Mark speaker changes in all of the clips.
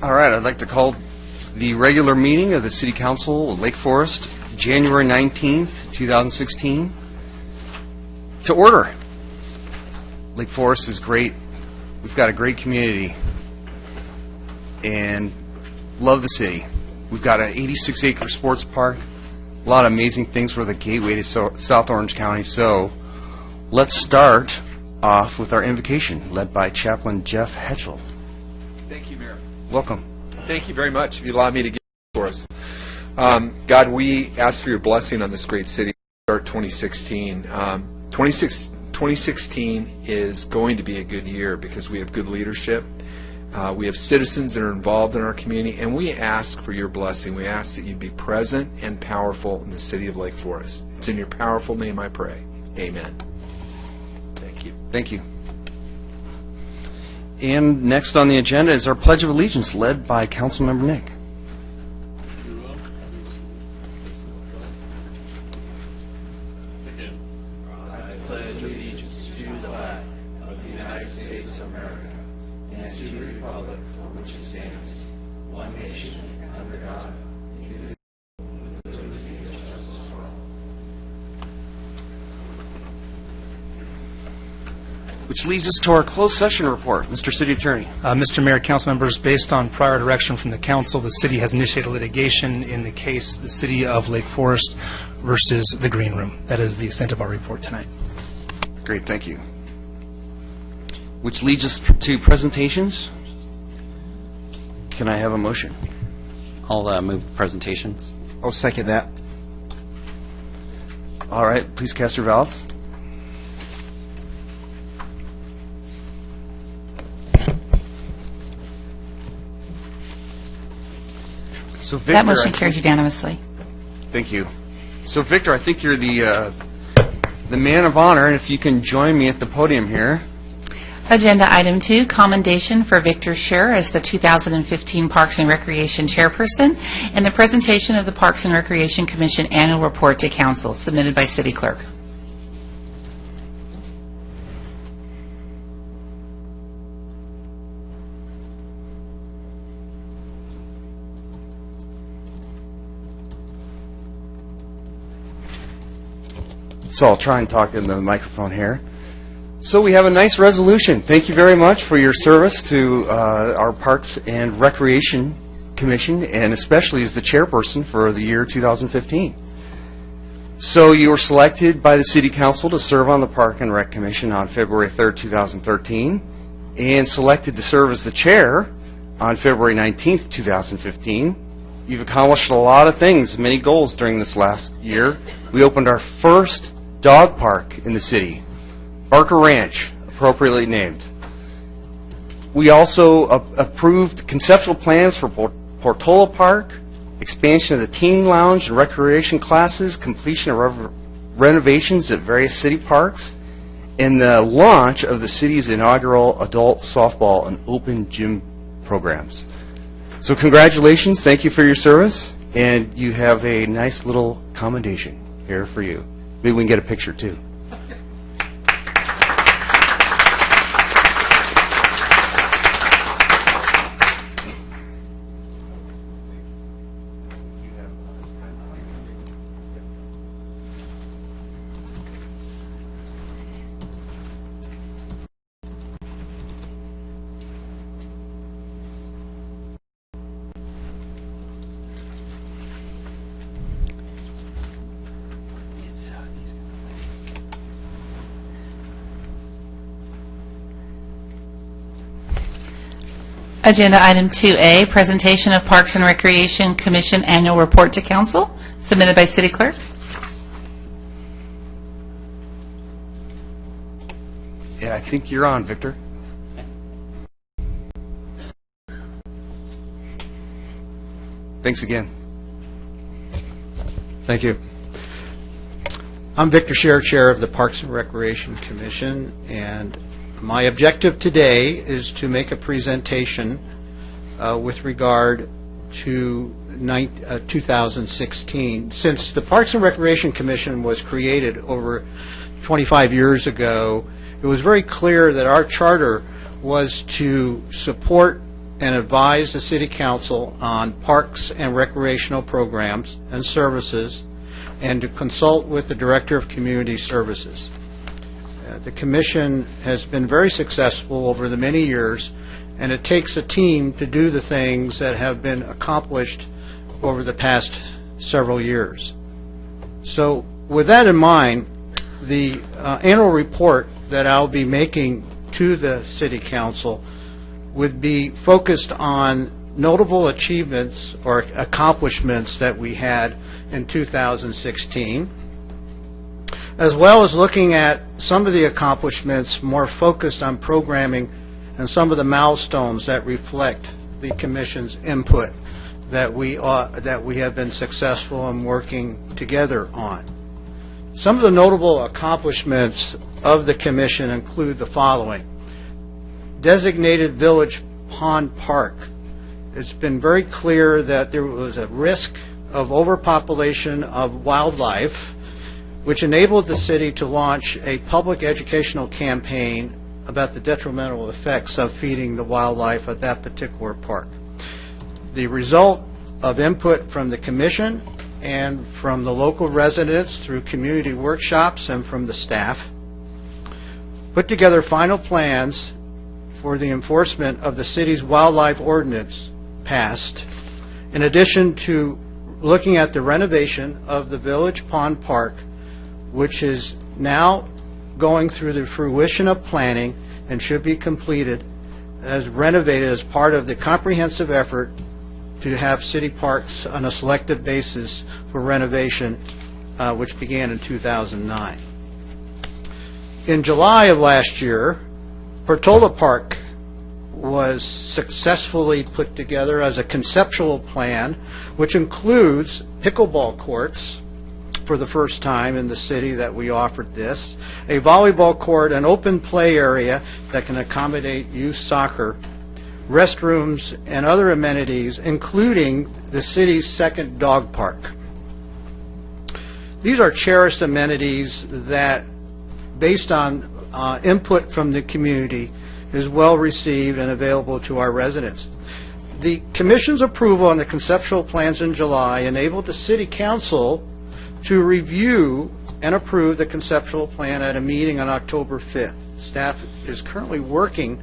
Speaker 1: All right, I'd like to call the regular meeting of the City Council of Lake Forest, January 19th, 2016, to order. Lake Forest is great. We've got a great community and love the city. We've got an 86-acre sports park, a lot of amazing things. We're the gateway to South Orange County. So let's start off with our invocation, led by Chaplain Jeff Hetchel.
Speaker 2: Thank you, Mayor.
Speaker 1: Welcome.
Speaker 2: Thank you very much. If you allow me to give for us. God, we ask for your blessing on this great city. Start 2016. 2016 is going to be a good year because we have good leadership. We have citizens that are involved in our community, and we ask for your blessing. We ask that you be present and powerful in the city of Lake Forest. It's in your powerful name I pray. Amen. Thank you.
Speaker 1: Thank you. And next on the agenda is our Pledge of Allegiance, led by Councilmember Nick.
Speaker 3: I pledge allegiance to the flag of the United States of America and to the republic for which it stands, one nation, under God, indivisible, with liberty and justice for all.
Speaker 1: Which leads us to our closed session report. Mr. City Attorney.
Speaker 4: Mr. Mayor, council members, based on prior direction from the council, the city has initiated litigation in the case the City of Lake Forest versus the Green Room. That is the extent of our report tonight.
Speaker 1: Great, thank you. Which leads us to presentations. Can I have a motion?
Speaker 5: I'll move presentations.
Speaker 6: I'll second that.
Speaker 1: All right, please cast your ballots. So Victor,
Speaker 7: that motion carries unanimously.
Speaker 1: Thank you. So Victor, I think you're the man of honor, and if you can join me at the podium here.
Speaker 7: Agenda item 2, commendation for Victor Scher as the 2015 Parks and Recreation Chairperson, and the presentation of the Parks and Recreation Commission annual report to Council, submitted by City Clerk.
Speaker 1: So I'll try and talk into the microphone here. So we have a nice resolution. Thank you very much for your service to our Parks and Recreation Commission, and especially as the chairperson for the year 2015. So you were selected by the City Council to serve on the Park and Rec Commission on February 3rd, 2013, and selected to serve as the chair on February 19th, 2015. You've accomplished a lot of things, many goals during this last year. We opened our first dog park in the city, Barker Ranch, appropriately named. We also approved conceptual plans for Portola Park, expansion of the teen lounge and recreation classes, completion of renovations at various city parks, and the launch of the city's inaugural adult softball and open gym programs. So congratulations, thank you for your service, and you have a nice little commendation here for you. Maybe we can get a picture too.
Speaker 7: Agenda item 2A, presentation of Parks and Recreation Commission annual report to Council, submitted by City Clerk.
Speaker 1: And I think you're on, Victor. Thanks again.
Speaker 6: Thank you. I'm Victor Scher, Chair of the Parks and Recreation Commission, and my objective today is to make a presentation with regard to 2016. Since the Parks and Recreation Commission was created over 25 years ago, it was very clear that our charter was to support and advise the City Council on parks and recreational programs and services, and to consult with the Director of Community Services. The Commission has been very successful over the many years, and it takes a team to do the things that have been accomplished over the past several years. So with that in mind, the annual report that I'll be making to the City Council would be focused on notable achievements or accomplishments that we had in 2016, as well as looking at some of the accomplishments more focused on programming and some of the milestones that reflect the Commission's input that we have been successful in working together on. Some of the notable accomplishments of the Commission include the following. Designated Village Pond Park. It's been very clear that there was a risk of overpopulation of wildlife, which enabled the city to launch a public educational campaign about the detrimental effects of feeding the wildlife at that particular park. The result of input from the Commission and from the local residents through community workshops and from the staff put together final plans for the enforcement of the city's wildlife ordinance passed, in addition to looking at the renovation of the Village Pond Park, which is now going through the fruition of planning and should be completed as renovated as part of the comprehensive effort to have city parks on a selective basis for renovation, which began in 2009. In July of last year, Portola Park was successfully put together as a conceptual plan, which includes pickleball courts for the first time in the city that we offered this, a volleyball court, an open play area that can accommodate youth soccer, restrooms, and other amenities, including the city's second dog park. These are cherished amenities that, based on input from the community, is well received and available to our residents. The Commission's approval on the conceptual plans in July enabled the City Council to review and approve the conceptual plan at a meeting on October 5th. Staff is currently working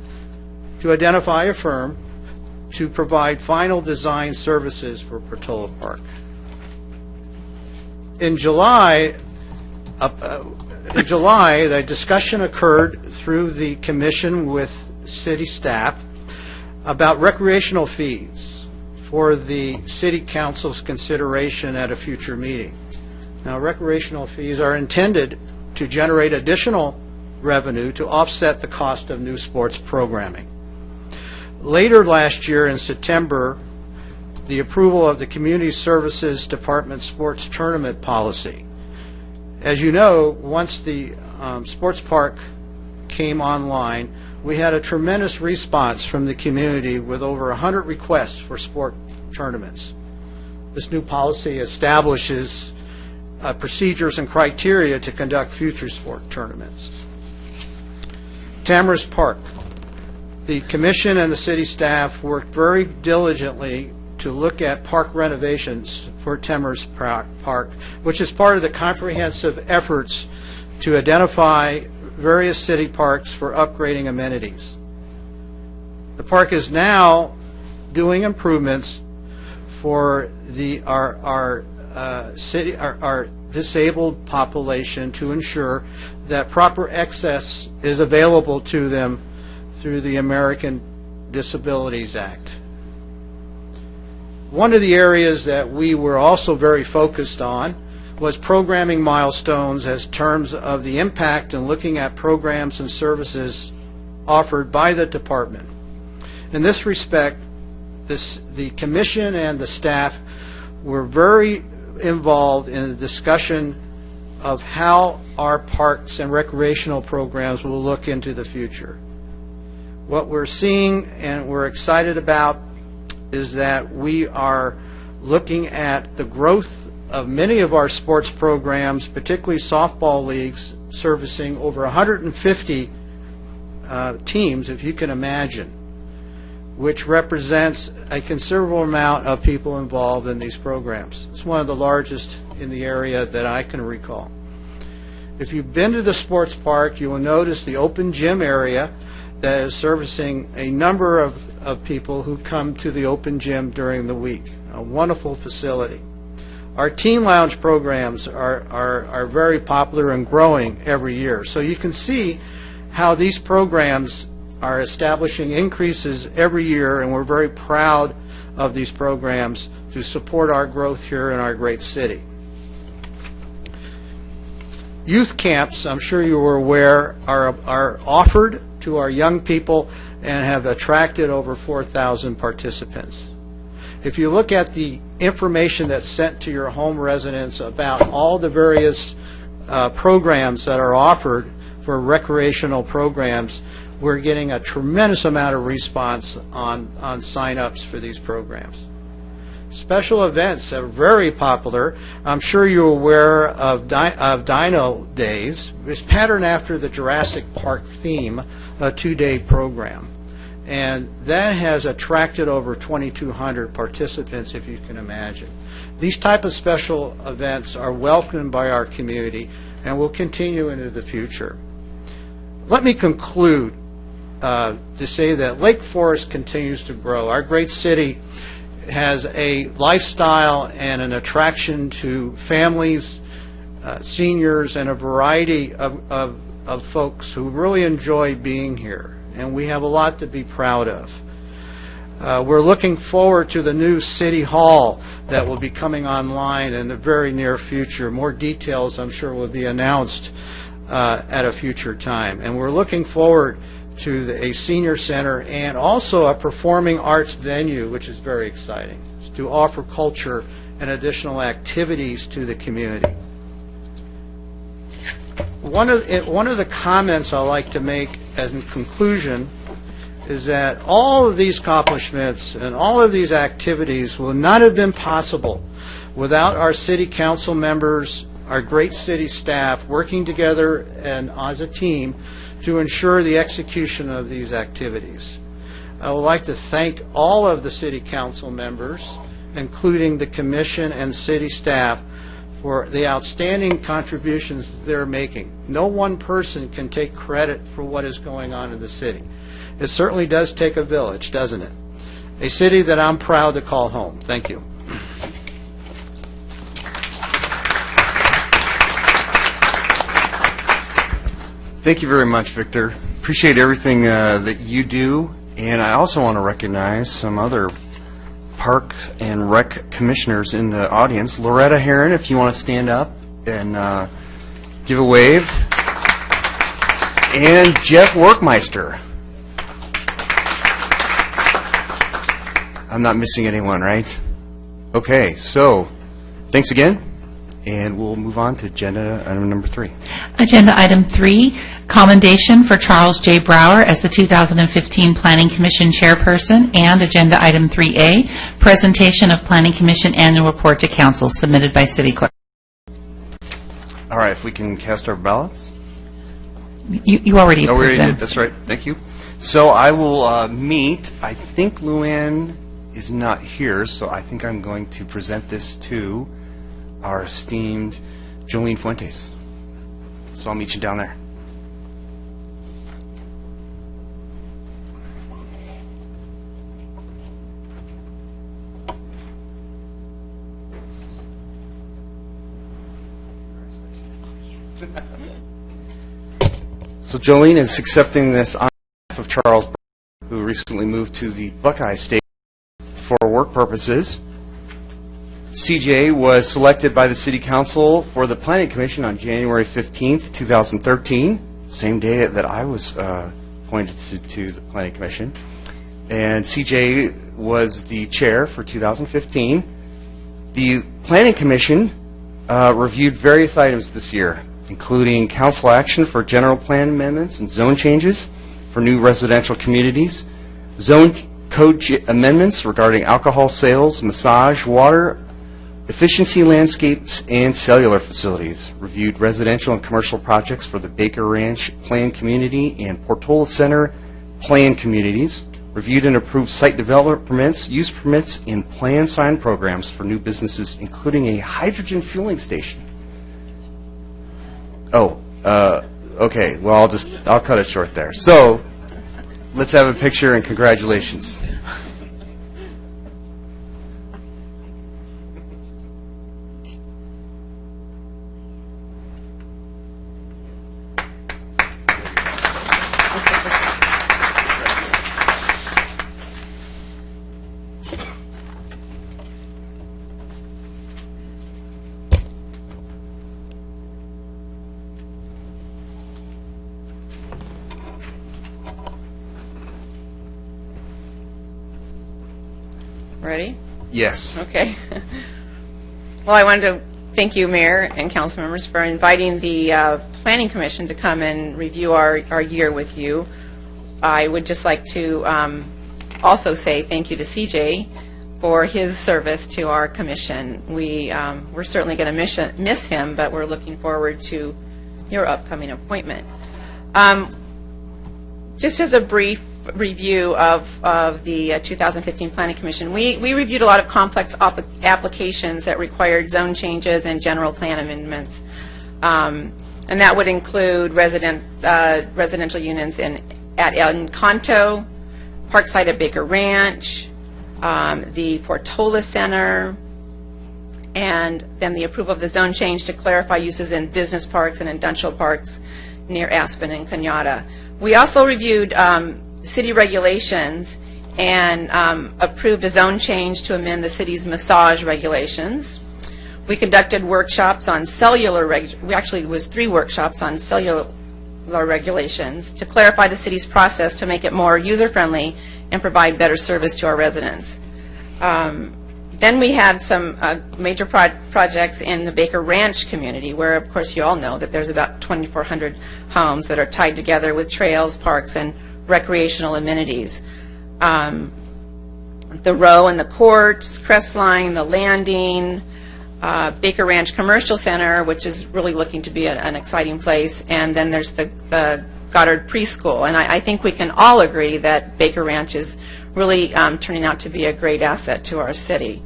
Speaker 6: to identify a firm to provide final design services for Portola Park. In July, the discussion occurred through the Commission with city staff about recreational fees for the City Council's consideration at a future meeting. Now, recreational fees are intended to generate additional revenue to offset the cost of new sports programming. Later last year in September, the approval of the Community Services Department sports tournament policy. As you know, once the sports park came online, we had a tremendous response from the community with over 100 requests for sport tournaments. This new policy establishes procedures and criteria to conduct future sport tournaments. Tamara's Park. The Commission and the city staff worked very diligently to look at park renovations for Tamara's Park, which is part of the comprehensive efforts to identify various city parks for upgrading amenities. The park is now doing improvements for our disabled population to ensure that proper access is available to them through the American Disabilities Act. One of the areas that we were also very focused on was programming milestones as terms of the impact and looking at programs and services offered by the department. In this respect, the Commission and the staff were very involved in the discussion of how our parks and recreational programs will look into the future. What we're seeing and we're excited about is that we are looking at the growth of many of our sports programs, particularly softball leagues, servicing over 150 teams, if you can imagine. which represents a considerable amount of people involved in these programs. It's one of the largest in the area that I can recall. If you've been to the sports park, you will notice the open gym area that is servicing a number of people who come to the open gym during the week. A wonderful facility. Our teen lounge programs are very popular and growing every year. So you can see how these programs are establishing increases every year, and we're very proud of these programs to support our growth here in our great city. Youth camps, I'm sure you were aware, are offered to our young people and have attracted over 4,000 participants. If you look at the information that's sent to your home residents about all the various programs that are offered for recreational programs, we're getting a tremendous amount of response on sign-ups for these programs. Special events are very popular. I'm sure you're aware of Dino Days. It's patterned after the Jurassic Park theme, a 2-day program. And that has attracted over 2,200 participants, if you can imagine. These type of special events are welcomed by our community and will continue into the future. Let me conclude to say that Lake Forest continues to grow. Our great city has a lifestyle and an attraction to families, seniors, and a variety of folks who really enjoy being here. And we have a lot to be proud of. We're looking forward to the new City Hall that will be coming online in the very near future. More details, I'm sure, will be announced at a future time. And we're looking forward to a senior center and also a performing arts venue, which is very exciting, to offer culture and additional activities to the community. One of the comments I like to make as in conclusion is that all of these accomplishments and all of these activities will not have been possible without our city council members, our great city staff working together and as a team to ensure the execution of these activities. I would like to thank all of the city council members, including the commission and city staff, for the outstanding contributions that they're making. No one person can take credit for what is going on in the city. It certainly does take a village, doesn't it? A city that I'm proud to call home. Thank you.
Speaker 1: Thank you very much, Victor. Appreciate everything that you do, and I also want to recognize some other Park and Rec commissioners in the audience. Loretta Heron, if you want to stand up and give a wave. And Jeff Workmeister. I'm not missing anyone, right? Okay, so thanks again, and we'll move on to agenda item number 3.
Speaker 7: Agenda item 3, commendation for Charles J. Brower as the 2015 Planning Commission Chairperson, and agenda item 3A, presentation of Planning Commission annual report to Council, submitted by City Clerk.
Speaker 1: All right, if we can cast our ballots.
Speaker 7: You already
Speaker 1: No, we
Speaker 7: approved
Speaker 1: already
Speaker 7: them.
Speaker 1: did. That's right. Thank you. So I will meet. I think Luann is not here, so I think I'm going to present this to our esteemed Jolene Fuentes. So I'll meet you down there. So Jolene is accepting this on behalf of Charles Brown, who recently moved to the Buckeye State for work purposes. CJ was selected by the City Council for the Planning Commission on January 15th, 2013, same day that I was appointed to the Planning Commission. And CJ was the chair for 2015. The Planning Commission reviewed various items this year, including council action for general plan amendments and zone changes for new residential communities, zone code amendments regarding alcohol sales, massage, water, efficiency landscapes, and cellular facilities, reviewed residential and commercial projects for the Baker Ranch Planned Community and Portola Center Planned Communities, reviewed and approved site development permits, use permits, and plan sign programs for new businesses, including a hydrogen fueling station. Oh, okay, well, I'll cut it short there. So, let's have a picture and congratulations.
Speaker 8: Ready?
Speaker 1: Yes.
Speaker 8: Okay. Well, I wanted to thank you, Mayor and council members, for inviting the Planning Commission to come and review our year with you. I would just like to also say thank you to CJ for his service to our commission. We're certainly going to miss him, but we're looking forward to your upcoming appointment. Just as a brief review of the 2015 Planning Commission, we reviewed a lot of complex applications that required zone changes and general plan amendments. And that would include residential units at Encanto, Parkside at Baker Ranch, the Portola Center, and then the approval of the zone change to clarify uses in business parks and industrial parks near Aspen and Cañada. We also reviewed city regulations and approved a zone change to amend the city's massage regulations. We conducted workshops on actually it was 3 workshops on cellular regulations to clarify the city's process to make it more user-friendly and provide better service to our residents. Then we had some major projects in the Baker Ranch community, where, of course, you all know that there's about 2,400 homes that are tied together with trails, parks, and recreational amenities. The Row and the Courts, Crestline, the Landing, Baker Ranch Commercial Center, which is really looking to be an exciting place, and then there's the Goddard Preschool. And I think we can all agree that Baker Ranch is really turning out to be a great asset to our city.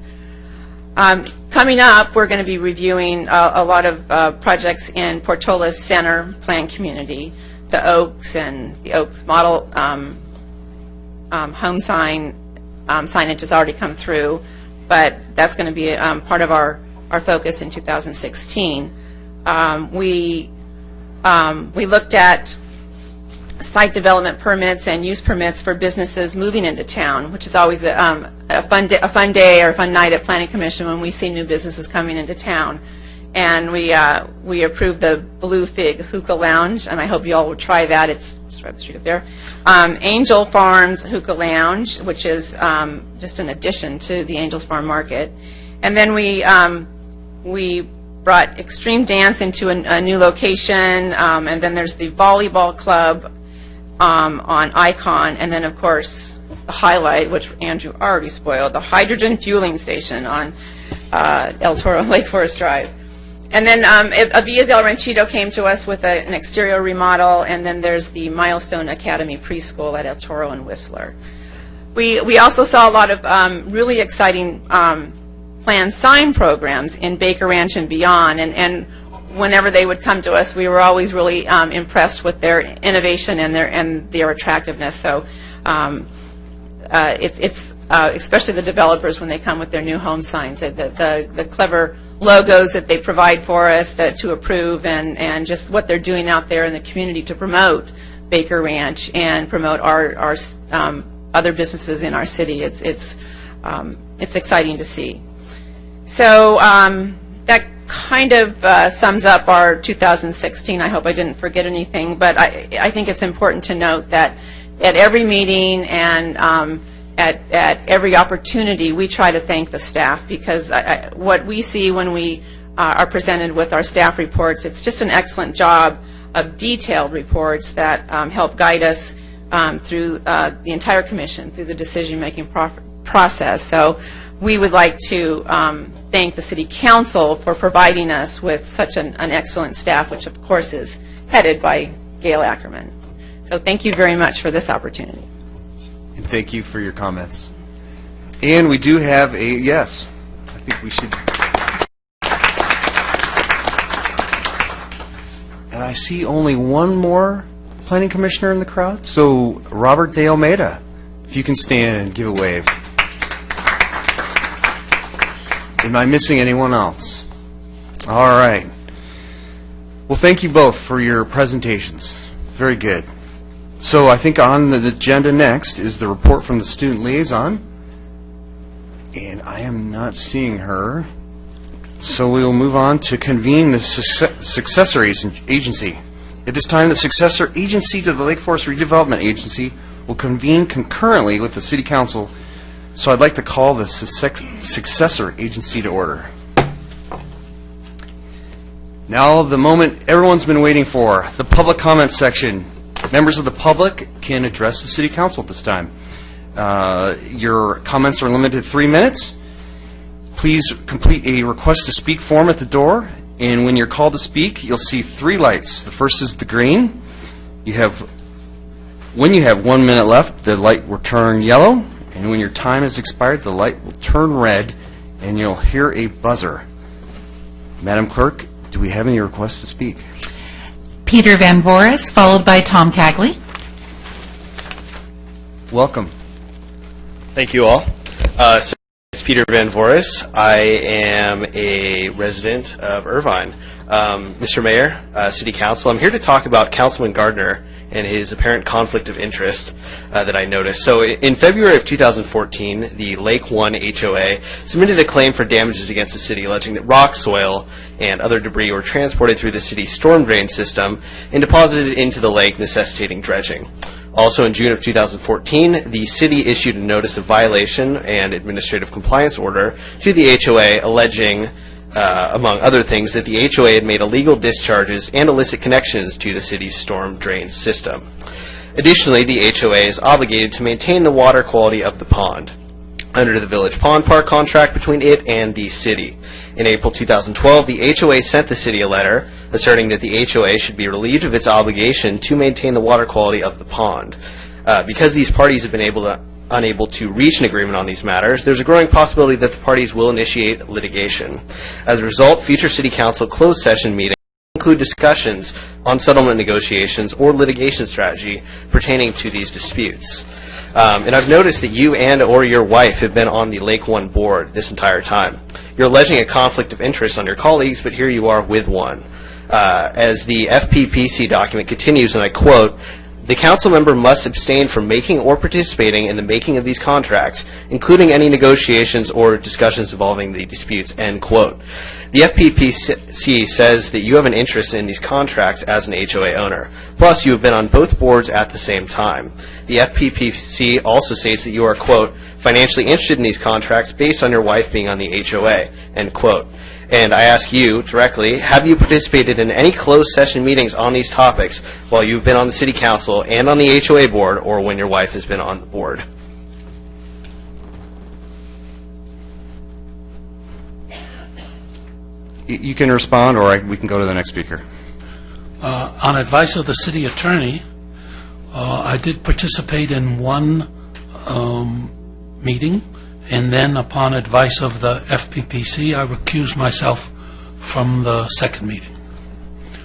Speaker 8: Coming up, we're going to be reviewing a lot of projects in Portola's Center Plan Community, the Oaks and the Oaks model home signage has already come through, but that's going to be part of our focus in 2016. We looked at site development permits and use permits for businesses moving into town, which is always a fun day or a fun night at Planning Commission when we see new businesses coming into town. And we approved the Blue Fig Hookah Lounge, and I hope you all will try that. It's just right up the street up there. Angel Farms Hookah Lounge, which is just an addition to the Angels Farm Market. And then we brought Extreme Dance into a new location, and then there's the Volleyball Club on Icon, and then, of course, the highlight, which Andrew already spoiled, the hydrogen fueling station on El Toro Lake Forest Drive. And then Avia's El Ranchito came to us with an exterior remodel, and then there's the Milestone Academy preschool at El Toro and Whistler. We also saw a lot of really exciting planned sign programs in Baker Ranch and beyond, and whenever they would come to us, we were always really impressed with their innovation and their attractiveness. So it's especially the developers when they come with their new home signs, the clever logos that they provide for us to approve, and just what they're doing out there in the community to promote Baker Ranch and promote our other businesses in our city. It's exciting to see. So that kind of sums up our 2016. I hope I didn't forget anything, but I think it's important to note that at every meeting and at every opportunity, we try to thank the staff, because what we see when we are presented with our staff reports, it's just an excellent job of detailed reports that help guide us through the entire commission, through the decision-making process. So we would like to thank the City Council for providing us with such an excellent staff, which of course is headed by Gail Ackerman. So thank you very much for this opportunity.
Speaker 1: And thank you for your comments. And we do have a, yes, I think we should. And I see only one more planning commissioner in the crowd. So Robert De Almeida, if you can stand and give a wave. Am I missing anyone else? All right. Well, thank you both for your presentations. Very good. So I think on the agenda next is the report from the student liaison. And I am not seeing her. So we will move on to convene the successor agency. At this time, the successor agency to the Lake Forest Redevelopment Agency will convene concurrently with the City Council. So I'd like to call the successor agency to order. Now, the moment everyone's been waiting for, the public comment section. Members of the public can address the City Council at this time. Your comments are limited to 3 minutes. Please complete a request to speak form at the door, and when you're called to speak, you'll see 3 lights. The first is the green. When you have 1 minute left, the light will turn yellow, and when your time has expired, the light will turn red, and you'll hear a buzzer. Madam Clerk, do we have any requests to speak?
Speaker 7: Peter Van Voris, followed by Tom Cagley.
Speaker 1: Welcome.
Speaker 9: Thank you all. So it's Peter Van Voris. I am a resident of Irvine. Mr. Mayor, City Council, I'm here to talk about Councilman Gardner and his apparent conflict of interest that I noticed. So in February of 2014, the Lake One HOA submitted a claim for damages against the city, alleging that rock, soil, and other debris were transported through the city's storm drain system and deposited into the lake, necessitating dredging. Also in June of 2014, the city issued a notice of violation and administrative compliance order to the HOA alleging, among other things, that the HOA had made illegal discharges and illicit connections to the city's storm drain system. Additionally, the HOA is obligated to maintain the water quality of the pond under the Village Pond Park contract between it and the city. In April 2012, the HOA sent the city a letter asserting that the HOA should be relieved of its obligation to maintain the water quality of the pond. Because these parties have been unable to reach an agreement on these matters, there's a growing possibility that the parties will initiate litigation. As a result, future City Council closed session meetings include discussions on settlement negotiations or litigation strategy pertaining to these disputes. And I've noticed that you or your wife have been on the Lake One board this entire time. You're alleging a conflict of interest on your colleagues, but here you are with one. As the FPPC document continues, and I quote, "The council member must abstain from making or participating in the making of these contracts, including any negotiations or discussions involving the disputes," end quote. The FPPC says that you have an interest in these contracts as an HOA owner. Plus, you have been on both boards at the same time. The FPPC also states that you are, quote, "financially interested in these contracts based on your wife being on the HOA," end quote. And I ask you directly, have you participated in any closed session meetings on these topics while you've been on the City Council and on the HOA board, or when your wife has been on the board?
Speaker 1: You can respond, or we can go to the next speaker.
Speaker 10: On advice of the city attorney, I did participate in one meeting, and then upon advice of the FPPC, I recused myself from the second meeting.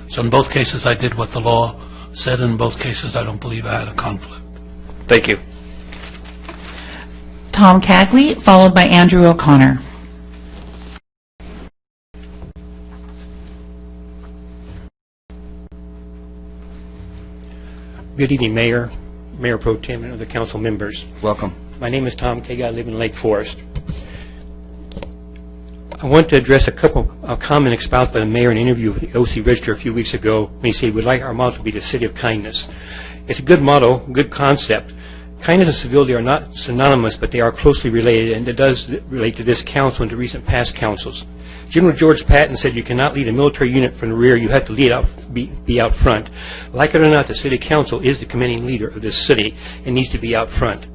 Speaker 10: So in both cases, I did what the law said. In both cases, I don't believe I had a conflict.
Speaker 9: Thank you.
Speaker 7: Tom Cagley, followed by Andrew O'Connor.
Speaker 11: Good evening, Mayor, Mayor Pro Tem, and other council members.
Speaker 1: Welcome.
Speaker 11: My name is Tom Kaga. I live in Lake Forest. I want to address a couple comment espoused by the mayor in an interview with the OC Register a few weeks ago when he said, "We'd like our motto to be the city of kindness." It's a good motto, good concept. Kindness and civility are not synonymous, but they are closely related, and it does relate to this council and to recent past councils. General George Patton said you cannot lead a military unit from the rear, you have to lead out, be out front. Like it or not, the city council is the commanding leader of this city and needs to be out front.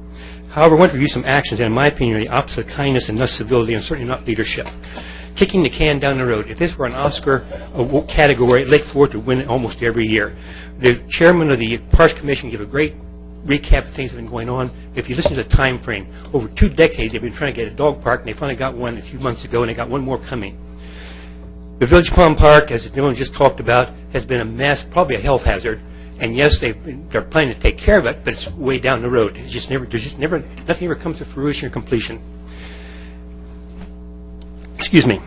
Speaker 11: However, I want to review some actions that, in my opinion, are the opposite of kindness and thus civility, and certainly not leadership. Kicking the can down the road. If this were an Oscar category, Lake Forest would win it almost every year. The chairman of the Parks Commission gave a great recap of things that have been going on. If you listen to the time frame, over 2 decades they've been trying to get a dog park, and they finally got one a few months ago, and they got one more coming. The Village Pond Park, as everyone just talked about, has been a mess, probably a health hazard. And yes, they're planning to take care of it, but it's way down the road. Nothing ever comes to fruition or completion. Excuse me.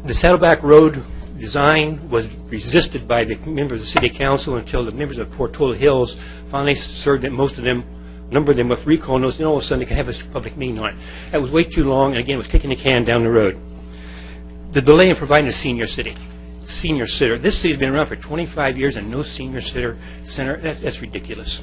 Speaker 11: The Saddleback Road design was resisted by the members of the City Council until the members of Portola Hills finally served most of them, a number of them with recall notice, and all of a sudden they could have a public meeting on it. That was way too long, and again, it was kicking the can down the road. The delay in providing a senior center. This city's been around for 25 years and no senior center. That's ridiculous.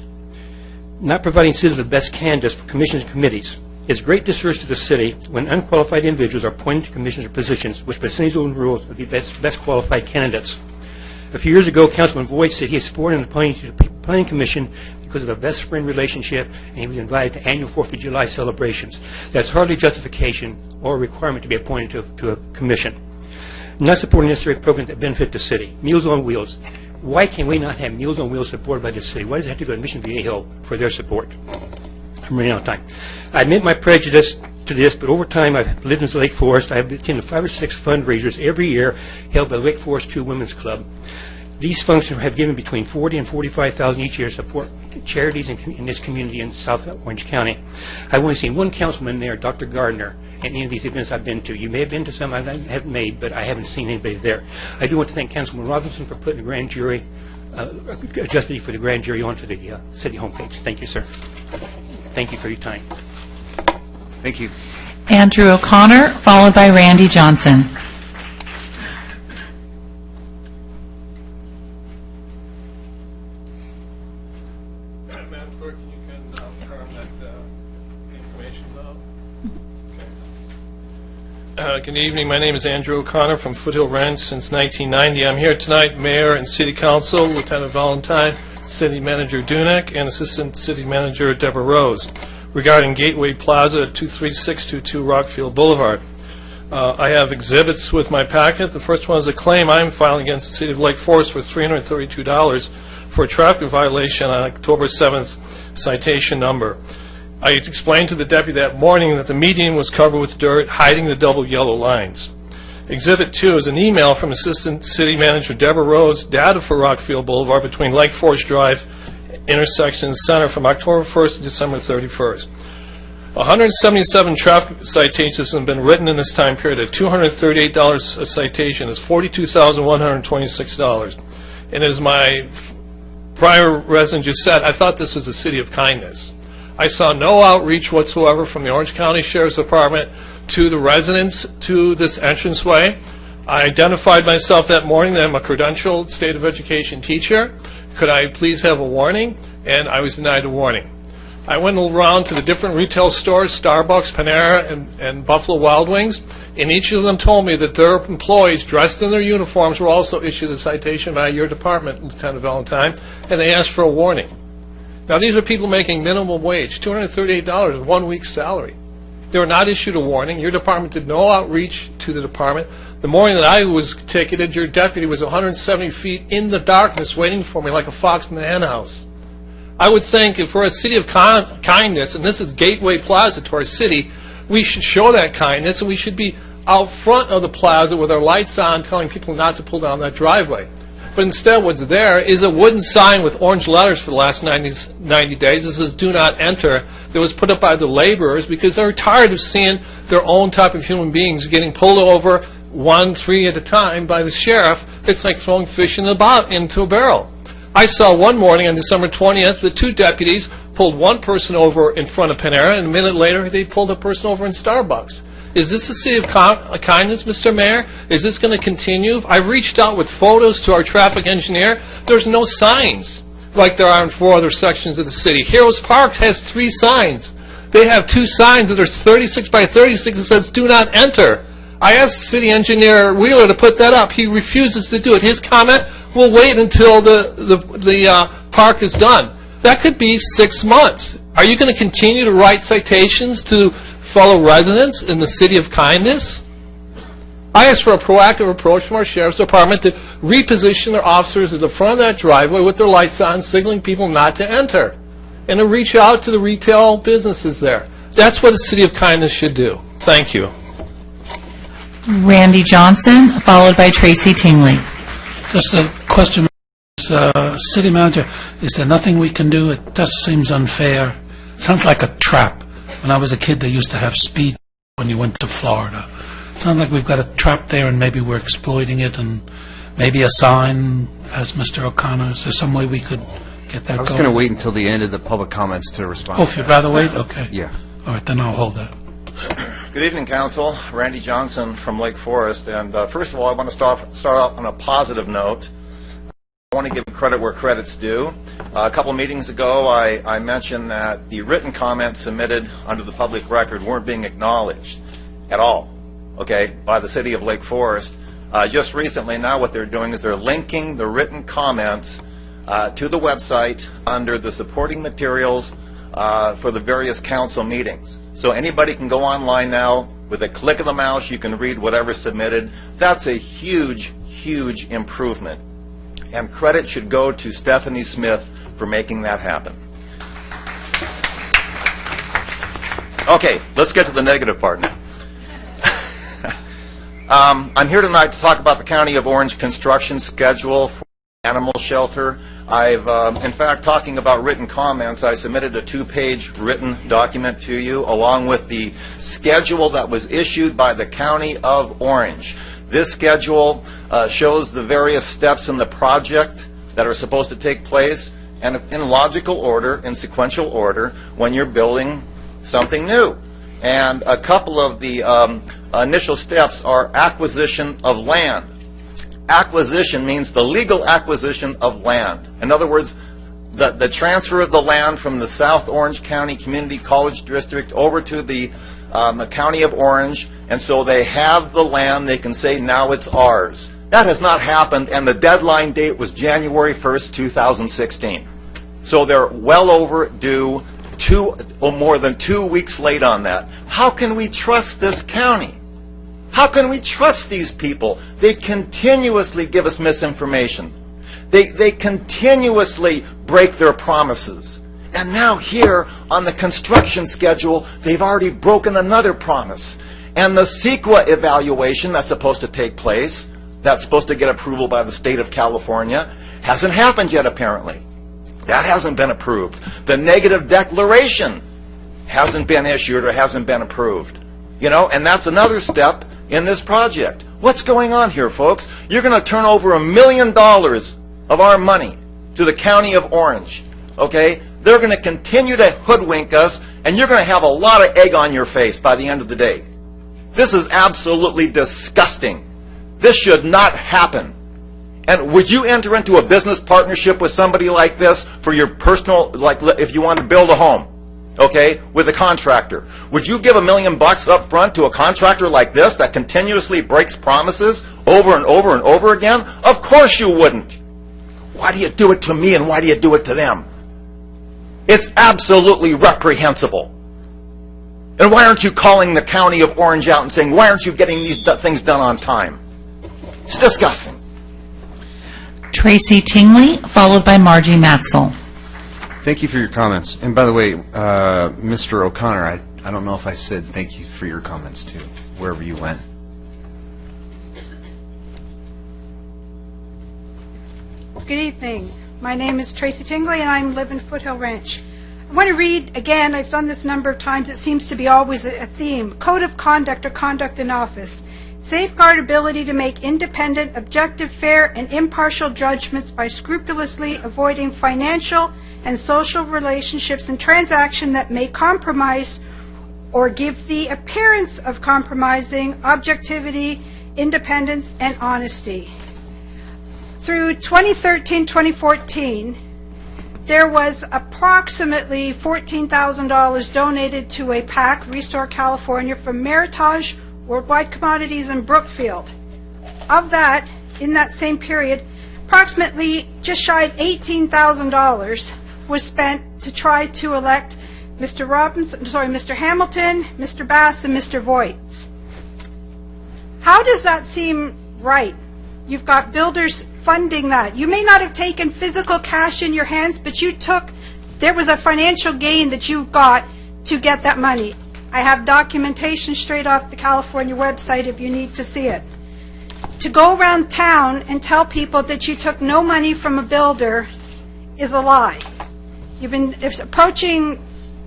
Speaker 11: Not providing citizens the best candidates for commissions and committees. It's great disservice to the city when unqualified individuals are appointed to commissions or positions, which by the city's own rules would be best qualified candidates. A few years ago, Councilman Voigt said he is supporting the Planning Commission because of a best friend relationship, and he was invited to annual 4th of July celebrations. That's hardly justification or a requirement to be appointed to a commission. Not supporting necessary programs that benefit the city. Meals on Wheels. Why can we not have Meals on Wheels supported by the city? Why does it have to go to Mission Viejo for their support? I'm running out of time. I admit my prejudice to this, but over time I've lived in Lake Forest. I've attended 5 or 6 fundraisers every year held by the Wake Forest 2 Women's Club. These functions have given between $40,000 and $45,000 each year to support charities in this community in South Orange County. I've only seen one councilman there, Dr. Gardner, at any of these events I've been to. You may have been to some I haven't made, but I haven't seen anybody there. I do want to thank Councilman Robinson for putting the grand jury, adjusting for the grand jury onto the city homepage. Thank you, sir. Thank you for your time.
Speaker 1: Thank you.
Speaker 7: Andrew O'Connor, followed by Randy Johnson.
Speaker 12: Madam Clerk, you can confirm that the information is out. Good evening. My name is Andrew O'Connor from Foothill Ranch since 1990. I'm here tonight, Mayor and City Council, Lieutenant Valentine, City Manager Dunick, and Assistant City Manager Deborah Rose, regarding Gateway Plaza at 23622 Rockfield Boulevard. I have exhibits with my packet. The first one is a claim I'm filing against the City of Lake Forest for $332 for a traffic violation on October 7th citation number. I explained to the deputy that morning that the median was covered with dirt, hiding the double yellow lines. Exhibit 2 is an email from Assistant City Manager Deborah Rose, data for Rockfield Boulevard between Lake Forest Drive intersection center from October 1st to December 31st. 177 traffic citations have been written in this time period. At $238 a citation is $42,126. And as my prior resident just said, I thought this was a city of kindness. I saw no outreach whatsoever from the Orange County Sheriff's Department to the residents to this entranceway. I identified myself that morning that I'm a credentialed State of Education teacher. Could I please have a warning? And I was denied a warning. I went around to the different retail stores, Starbucks, Panera, and Buffalo Wild Wings, and each of them told me that their employees dressed in their uniforms were also issued a citation by your department, Lieutenant Valentine, and they asked for a warning. Now, these are people making minimum wage, $238 is 1 week's salary. They were not issued a warning. Your department did no outreach to the department. The morning that I was ticketed, your deputy was 170 feet in the darkness waiting for me like a fox in the hen house. I would think if we're a city of kindness, and this is Gateway Plaza to our city, we should show that kindness, and we should be out front of the plaza with our lights on telling people not to pull down that driveway. But instead what's there is a wooden sign with orange letters for the last 90 days. This says, "Do not enter," that was put up by the laborers because they're tired of seeing their own type of human beings getting pulled over 1, 3 at a time by the sheriff. It's like throwing fish into a barrel. I saw one morning on December 20th that 2 deputies pulled one person over in front of Panera, and a minute later they pulled a person over in Starbucks. Is this a city of kindness, Mr. Mayor? Is this going to continue? I reached out with photos to our traffic engineer. There's no signs like there are in 4 other sections of the city. Heroes Park has 3 signs. They have 2 signs that are 36 by 36 that says, "Do not enter." I asked City Engineer Wheeler to put that up. He refuses to do it. His comment, "We'll wait until the park is done." That could be 6 months. Are you going to continue to write citations to fellow residents in the city of kindness? I asked for a proactive approach from our Sheriff's Department to reposition their officers at the front of that driveway with their lights on, signaling people not to enter. and to reach out to the retail businesses there. That's what a city of kindness should do. Thank you.
Speaker 7: Randy Johnson, followed by Tracy Tingley.
Speaker 10: Just a question, City Manager, is there nothing we can do? It just seems unfair. Sounds like a trap. When I was a kid, they used to have speed when you went to Florida. Sounds like we've got a trap there, and maybe we're exploiting it, and maybe a sign, as Mr. O'Connor, is there some way we could get that going?
Speaker 1: I was going to wait until the end of the public comments to respond.
Speaker 10: Oh, if you'd rather wait? Okay.
Speaker 1: Yeah.
Speaker 10: All right, then I'll hold that.
Speaker 13: Good evening, Council. Randy Johnson from Lake Forest. And first of all, I want to start out on a positive note. I want to give credit where credit's due. A couple meetings ago, I mentioned that the written comments submitted under the public record weren't being acknowledged at all, okay, by the City of Lake Forest. Just recently, now what they're doing is they're linking the written comments to the website under the supporting materials for the various council meetings. So anybody can go online now. With a click of the mouse, you can read whatever's submitted. That's a huge, huge improvement. And credit should go to Stephanie Smith for making that happen. Okay, let's get to the negative part now. I'm here tonight to talk about the County of Orange construction schedule for animal shelter. In fact, talking about written comments, I submitted a 2-page written document to you along with the schedule that was issued by the County of Orange. This schedule shows the various steps in the project that are supposed to take place and in logical order, in sequential order, when you're building something new. And a couple of the initial steps are acquisition of land. Acquisition means the legal acquisition of land. In other words, the transfer of the land from the South Orange County Community College District over to the County of Orange, and so they have the land, they can say, now it's ours. That has not happened, and the deadline date was January 1st, 2016. So they're well overdue, more than 2 weeks late on that. How can we trust this county? How can we trust these people? They continuously give us misinformation. They continuously break their promises. And now here on the construction schedule, they've already broken another promise. And the CEQA evaluation that's supposed to take place, that's supposed to get approval by the state of California, hasn't happened yet apparently. That hasn't been approved. The negative declaration hasn't been issued or hasn't been approved. You know, and that's another step in this project. What's going on here, folks? You're going to turn over $1 million of our money to the County of Orange, okay? They're going to continue to hoodwink us, and you're going to have a lot of egg on your face by the end of the day. This is absolutely disgusting. This should not happen. And would you enter into a business partnership with somebody like this for your personal, like if you want to build a home, okay, with a contractor? Would you give $1 million up front to a contractor like this that continuously breaks promises over and over and over again? Of course you wouldn't. Why do you do it to me and why do you do it to them? It's absolutely reprehensible. And why aren't you calling the County of Orange out and saying, why aren't you getting these things done on time? It's disgusting.
Speaker 7: Tracy Tingley, followed by Margie Matzel.
Speaker 1: Thank you for your comments. And by the way, Mr. O'Connor, I don't know if I said thank you for your comments too, wherever you went.
Speaker 14: Good evening. My name is Tracy Tingley, and I live in Foothill Ranch. I want to read, again, I've done this a number of times, it seems to be always a theme, Code of Conduct or Conduct in Office. Safeguard ability to make independent, objective, fair, and impartial judgments by scrupulously avoiding financial and social relationships and transactions that may compromise or give the appearance of compromising objectivity, independence, and honesty. Through 2013-2014, there was approximately $14,000 donated to a PAC, Restore California, from Meritage, Worldwide Commodities, and Brookfield. Of that, in that same period, approximately just shy of $18,000 was spent to try to elect Mr. Hamilton, Mr. Bass, and Mr. Voights. How does that seem right? You've got builders funding that. You may not have taken physical cash in your hands, but you took there was a financial gain that you got to get that money. I have documentation straight off the California website if you need to see it. To go around town and tell people that you took no money from a builder is a lie. You've been approaching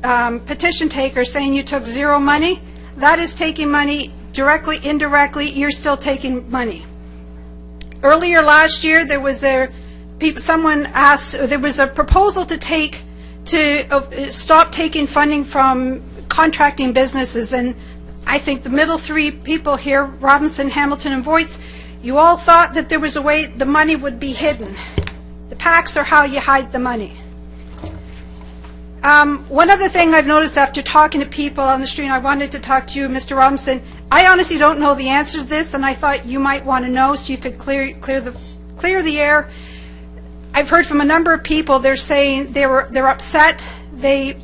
Speaker 14: petition takers saying you took zero money. That is taking money directly, indirectly. You're still taking money. Earlier last year, there was someone asked, there was a proposal to stop taking funding from contracting businesses, and I think the middle three people here, Robinson, Hamilton, and Voights, you all thought that there was a way the money would be hidden. The PACs are how you hide the money. One other thing I've noticed after talking to people on the street, and I wanted to talk to you, Mr. Robinson, I honestly don't know the answer to this, and I thought you might want to know so you could clear the air. I've heard from a number of people, they're saying they're upset. They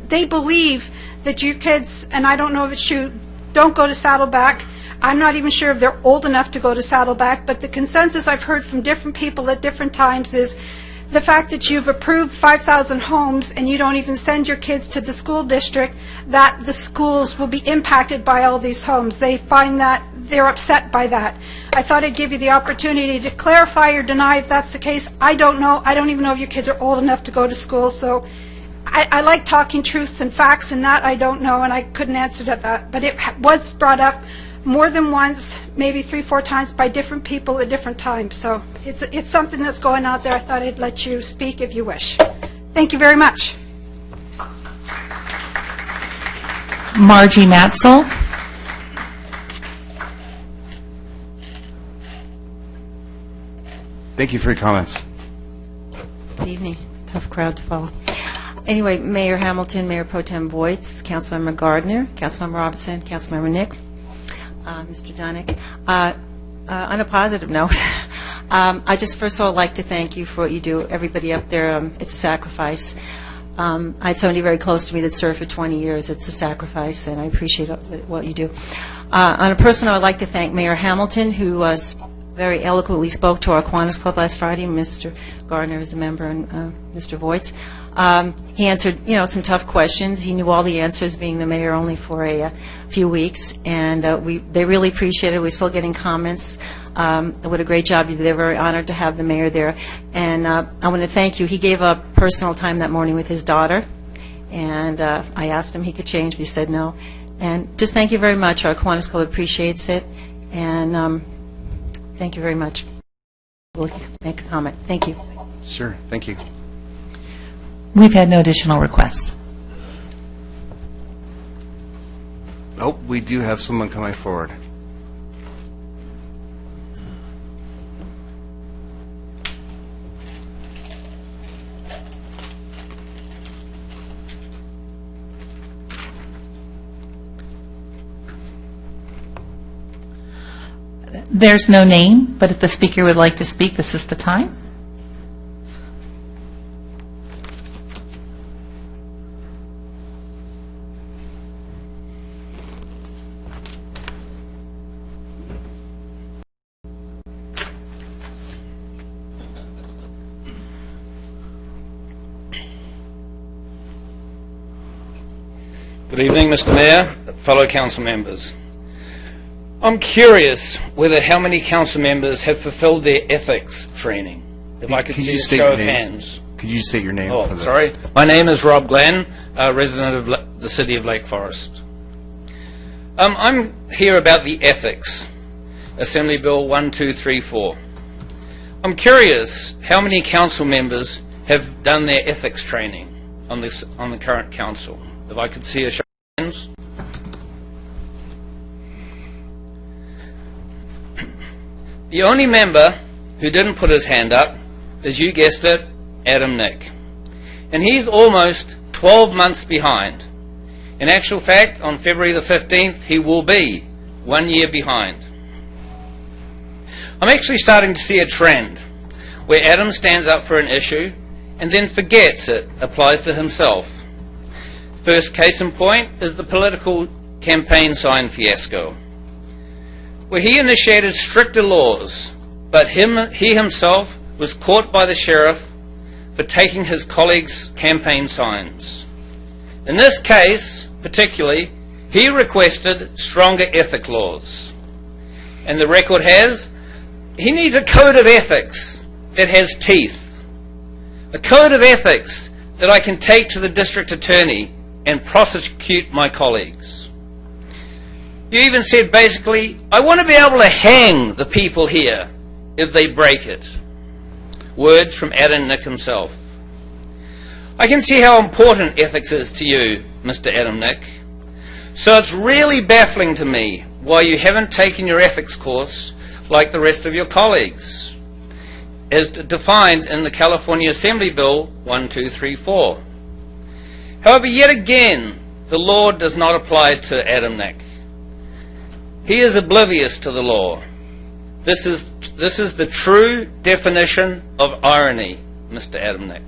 Speaker 14: believe that your kids, and I don't know if it's true, don't go to Saddleback. I'm not even sure if they're old enough to go to Saddleback, but the consensus I've heard from different people at different times is the fact that you've approved 5,000 homes and you don't even send your kids to the school district, that the schools will be impacted by all these homes. They find that they're upset by that. I thought I'd give you the opportunity to clarify or deny if that's the case. I don't know. I don't even know if your kids are old enough to go to school, so I like talking truths and facts, and that I don't know, and I couldn't answer to that. But it was brought up more than once, maybe 3-4 times by different people at different times. So it's something that's going out there. I thought I'd let you speak if you wish. Thank you very much.
Speaker 7: Margie Matzel.
Speaker 1: Thank you for your comments.
Speaker 15: Good evening. Tough crowd to follow. Anyway, Mayor Hamilton, Mayor Pro Tem Voights, Councilmember Gardner, Councilmember Robinson, Councilmember Nick, Mr. Donick. On a positive note, I just first of all like to thank you for what you do. Everybody up there, it's a sacrifice. I had somebody very close to me that served for 20 years. It's a sacrifice, and I appreciate what you do. On a personal, I'd like to thank Mayor Hamilton, who was very eloquently spoke to our Kiwanis Club last Friday. Mr. Gardner is a member, and Mr. Voights. He answered, some tough questions. He knew all the answers, being the mayor only for a few weeks, and they really appreciated it. We're still getting comments. What a great job you did. They're very honored to have the mayor there. And I want to thank you. He gave up personal time that morning with his daughter, and I asked him if he could change, but he said no. And just thank you very much. Our Kiwanis Club appreciates it, and thank you very much. We'll make a comment. Thank you.
Speaker 1: Sure. Thank you.
Speaker 7: We've had no additional requests.
Speaker 1: Oh, we do have someone coming forward.
Speaker 7: There's no name, but if the speaker would like to speak, this is the time.
Speaker 16: Good evening, Mr. Mayor, fellow council members. I'm curious whether how many council members have fulfilled their ethics training. If I could see a show of hands.
Speaker 1: Could you state your name?
Speaker 16: Oh, sorry. My name is Rob Glenn, a resident of the city of Lake Forest. I'm here about the ethics, Assembly Bill 1234. I'm curious how many council members have done their ethics training on the current council. If I could see a show of hands. The only member who didn't put his hand up is, you guessed it, Adam Nick. And he's almost 12 months behind. In actual fact, on February the 15th, he will be 1 year behind. I'm actually starting to see a trend where Adam stands up for an issue and then forgets it applies to himself. First case in point is the political campaign sign fiasco, where he initiated stricter laws, but he himself was caught by the sheriff for taking his colleagues' campaign signs. In this case, particularly, he requested stronger ethic laws. And the record has, he needs a code of ethics that has teeth. A code of ethics that I can take to the district attorney and prosecute my colleagues. You even said basically, I want to be able to hang the people here if they break it. Words from Adam Nick himself. I can see how important ethics is to you, Mr. Adam Nick. So it's really baffling to me why you haven't taken your ethics course like the rest of your colleagues, as defined in the California Assembly Bill 1234. However, yet again, the law does not apply to Adam Nick. He is oblivious to the law. This is the true definition of irony, Mr. Adam Nick.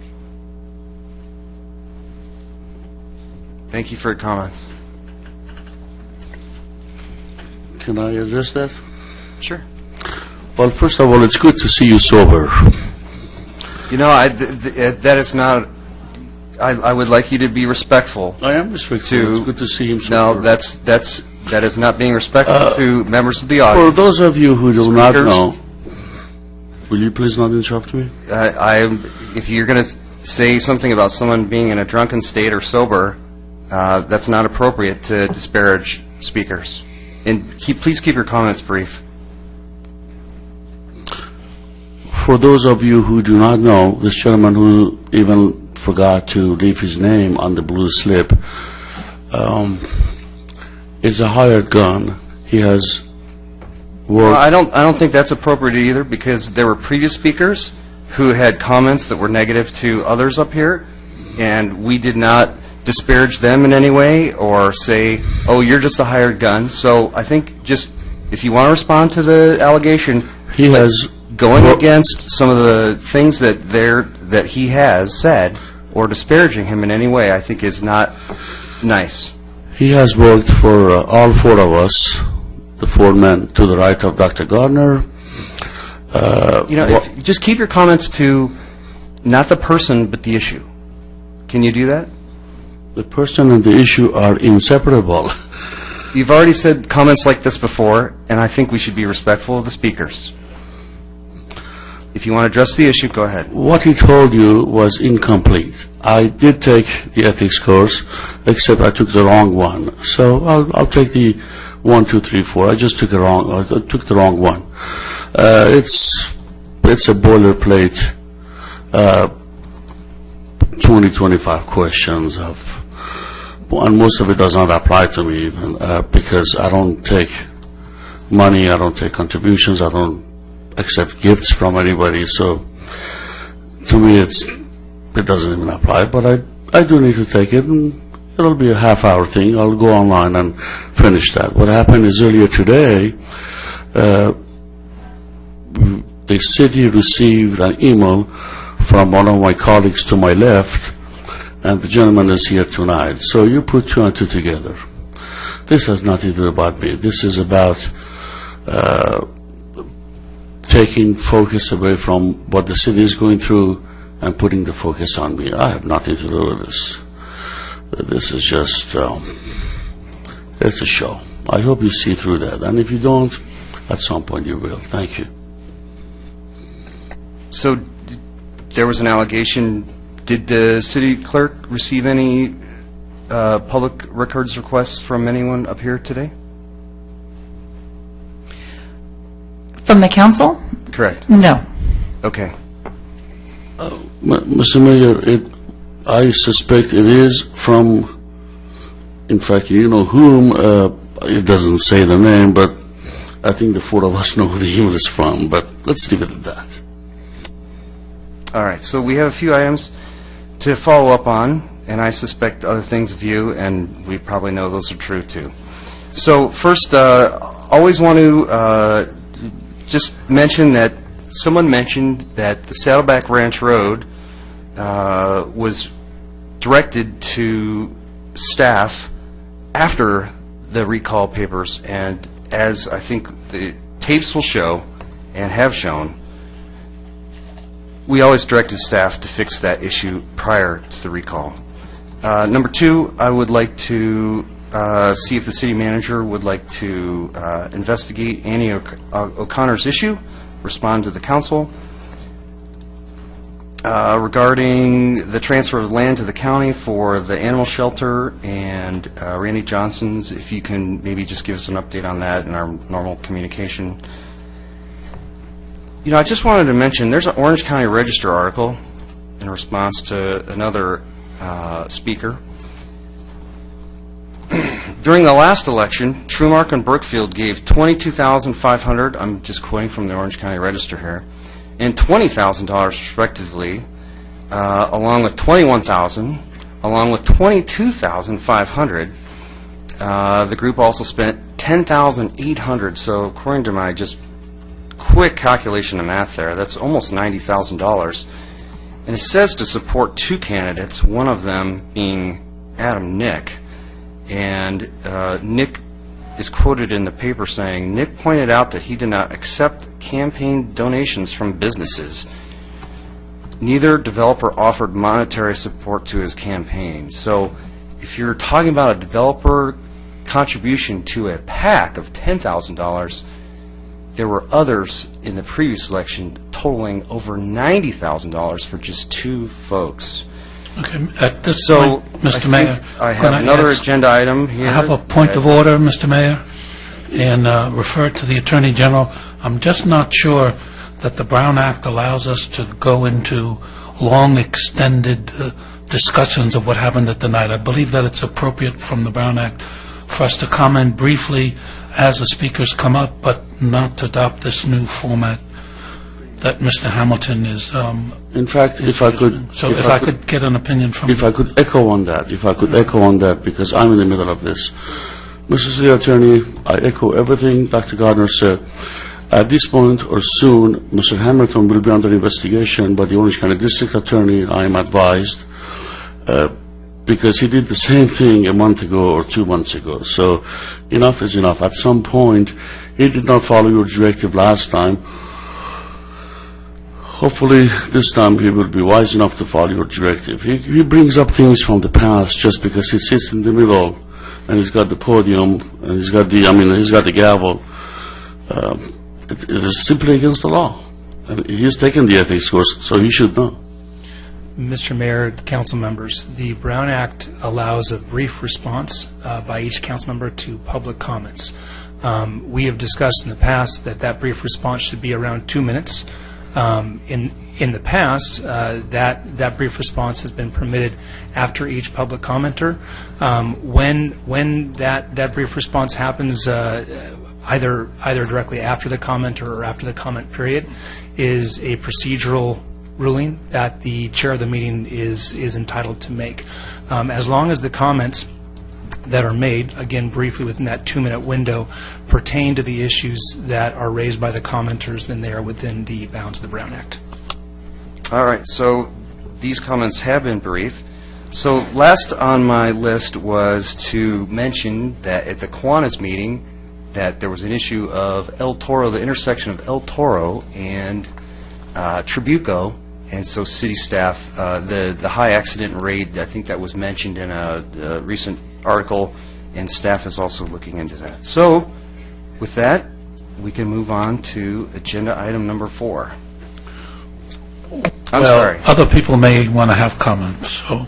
Speaker 1: Thank you for your comments.
Speaker 17: Can I address that?
Speaker 1: Sure.
Speaker 17: Well, first of all, it's good to see you sober.
Speaker 1: You know, that is not. I would like you to be respectful.
Speaker 17: I am respectful. It's good to see him sober.
Speaker 1: No, that is not being respectful to members of the audience.
Speaker 17: For those of you who do not know, will you please not interrupt me?
Speaker 1: If you're going to say something about someone being in a drunken state or sober, that's not appropriate to disparage speakers. And please keep your comments brief.
Speaker 17: For those of you who do not know, this gentleman who even forgot to leave his name on the blue slip is a hired gun. He has worked.
Speaker 1: Well, I don't think that's appropriate either, because there were previous speakers who had comments that were negative to others up here, and we did not disparage them in any way or say, oh, you're just a hired gun. So I think just if you want to respond to the allegation,
Speaker 17: he has
Speaker 1: going against some of the things that he has said or disparaging him in any way, I think is not nice.
Speaker 17: He has worked for all four of us, the four men to the right of Dr. Gardner.
Speaker 1: Just keep your comments to not the person but the issue. Can you do that?
Speaker 17: The person and the issue are inseparable.
Speaker 1: You've already said comments like this before, and I think we should be respectful of the speakers. If you want to address the issue, go ahead.
Speaker 17: What he told you was incomplete. I did take the ethics course, except I took the wrong one. So I'll take the 1, 2, 3, 4. I just took the wrong one. It's a boilerplate 20-25 questions and most of it does not apply to me even because I don't take money, I don't take contributions, I don't accept gifts from anybody. So to me, it doesn't even apply. But I do need to take it, and it'll be a half-hour thing. I'll go online and finish that. What happened is earlier today, the city received an email from one of my colleagues to my left, and the gentleman is here tonight. So you put two and two together. This has nothing to do about me. This is about taking focus away from what the city is going through and putting the focus on me. I have nothing to do with this. This is just, it's a show. I hope you see through that. And if you don't, at some point you will. Thank you.
Speaker 1: So there was an allegation. Did the city clerk receive any public records requests from anyone up here today?
Speaker 7: From the council?
Speaker 1: Correct.
Speaker 7: No.
Speaker 1: Okay.
Speaker 17: Mr. Mayor, I suspect it is from, in fact, you know whom, it doesn't say the name, but I think the four of us know who the email is from, but let's leave it at that.
Speaker 1: All right, so we have a few items to follow up on, and I suspect other things of you, and we probably know those are true too. So first, always want to just mention that someone mentioned that the Saddleback Ranch Road was directed to staff after the recall papers, and as I think the tapes will show and have shown, we always directed staff to fix that issue prior to the recall. Number 2, I would like to see if the city manager would like to investigate Annie O'Connor's issue, respond to the council. Regarding the transfer of land to the county for the animal shelter and Randy Johnson's, if you can maybe just give us an update on that in our normal communication. I just wanted to mention, there's an Orange County Register article in response to another speaker. During the last election, Trumark and Brookfield gave $22,500, I'm just quoting from the Orange County Register here, and $20,000 respectively, along with $21,000, along with $22,500. The group also spent $10,800, so according to my just quick calculation of math there, that's almost $90,000. And it says to support 2 candidates, one of them being Adam Nick. And Nick is quoted in the paper saying, Nick pointed out that he did not accept campaign donations from businesses. Neither developer offered monetary support to his campaign. So if you're talking about a developer contribution to a PAC of $10,000, there were others in the previous election totaling over $90,000 for just 2 folks.
Speaker 10: Okay, at this point, Mr. Mayor,
Speaker 1: I have another agenda item here.
Speaker 10: I have a point of order, Mr. Mayor, and refer to the Attorney General. I'm just not sure that the Brown Act allows us to go into long, extended discussions of what happened at the night. I believe that it's appropriate from the Brown Act for us to comment briefly as the speakers come up, but not to adopt this new format that Mr. Hamilton is.
Speaker 17: In fact, if I could,
Speaker 10: if I could get an opinion from.
Speaker 17: If I could echo on that, because I'm in the middle of this, Mr. City Attorney, I echo everything Dr. Gardner said. At this point or soon, Mr. Hamilton will be under investigation by the Orange County District Attorney. I am advised, because he did the same thing a month ago or 2 months ago. So enough is enough. At some point, he did not follow your directive last time. Hopefully, this time he will be wise enough to follow your directive. He brings up things from the past just because he sits in the middle and he's got the podium and he's got the gavel. It is simply against the law. And he's taken the ethics course, so he should know.
Speaker 4: Mr. Mayor, council members, the Brown Act allows a brief response by each council member to public comments. We have discussed in the past that brief response should be around 2 minutes. In the past, that brief response has been permitted after each public commenter. When that brief response happens, either directly after the commenter or after the comment period, is a procedural ruling that the chair of the meeting is entitled to make. As long as the comments that are made, again briefly within that 2-minute window, pertain to the issues that are raised by the commenters, then they are within the bounds of the Brown Act.
Speaker 1: All right, so these comments have been brief. So last on my list was to mention that at the Kiwanis meeting that there was an issue of El Toro, the intersection of El Toro and Trabuco, and so city staff, the high accident rate, I think that was mentioned in a recent article, and staff is also looking into that. So with that, we can move on to agenda item number 4. I'm sorry.
Speaker 10: Other people may want to have comments. So,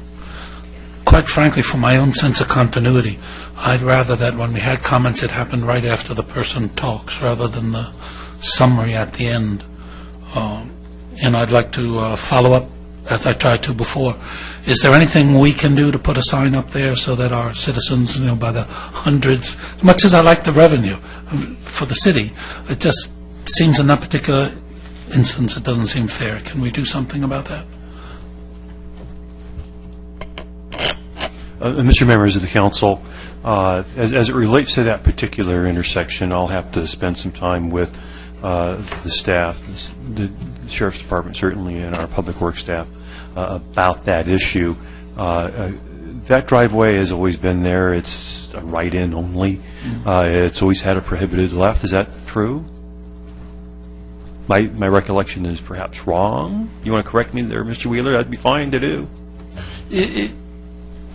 Speaker 10: quite frankly, for my own sense of continuity, I'd rather that when we had comments, it happened right after the person talks, rather than the summary at the end. And I'd like to follow up, as I tried to before. Is there anything we can do to put a sign up there so that our citizens, by the hundreds, as much as I like the revenue for the city, it just seems in that particular instance it doesn't seem fair. Can we do something about that?
Speaker 18: Mr. Members of the Council, as it relates to that particular intersection, I'll have to spend some time with the staff, the Sheriff's Department certainly, and our Public Works staff about that issue. That driveway has always been there. It's a right-in only. It's always had a prohibited left. Is that true? My recollection is perhaps wrong. You want to correct me there, Mr. Wheeler? That'd be fine to do.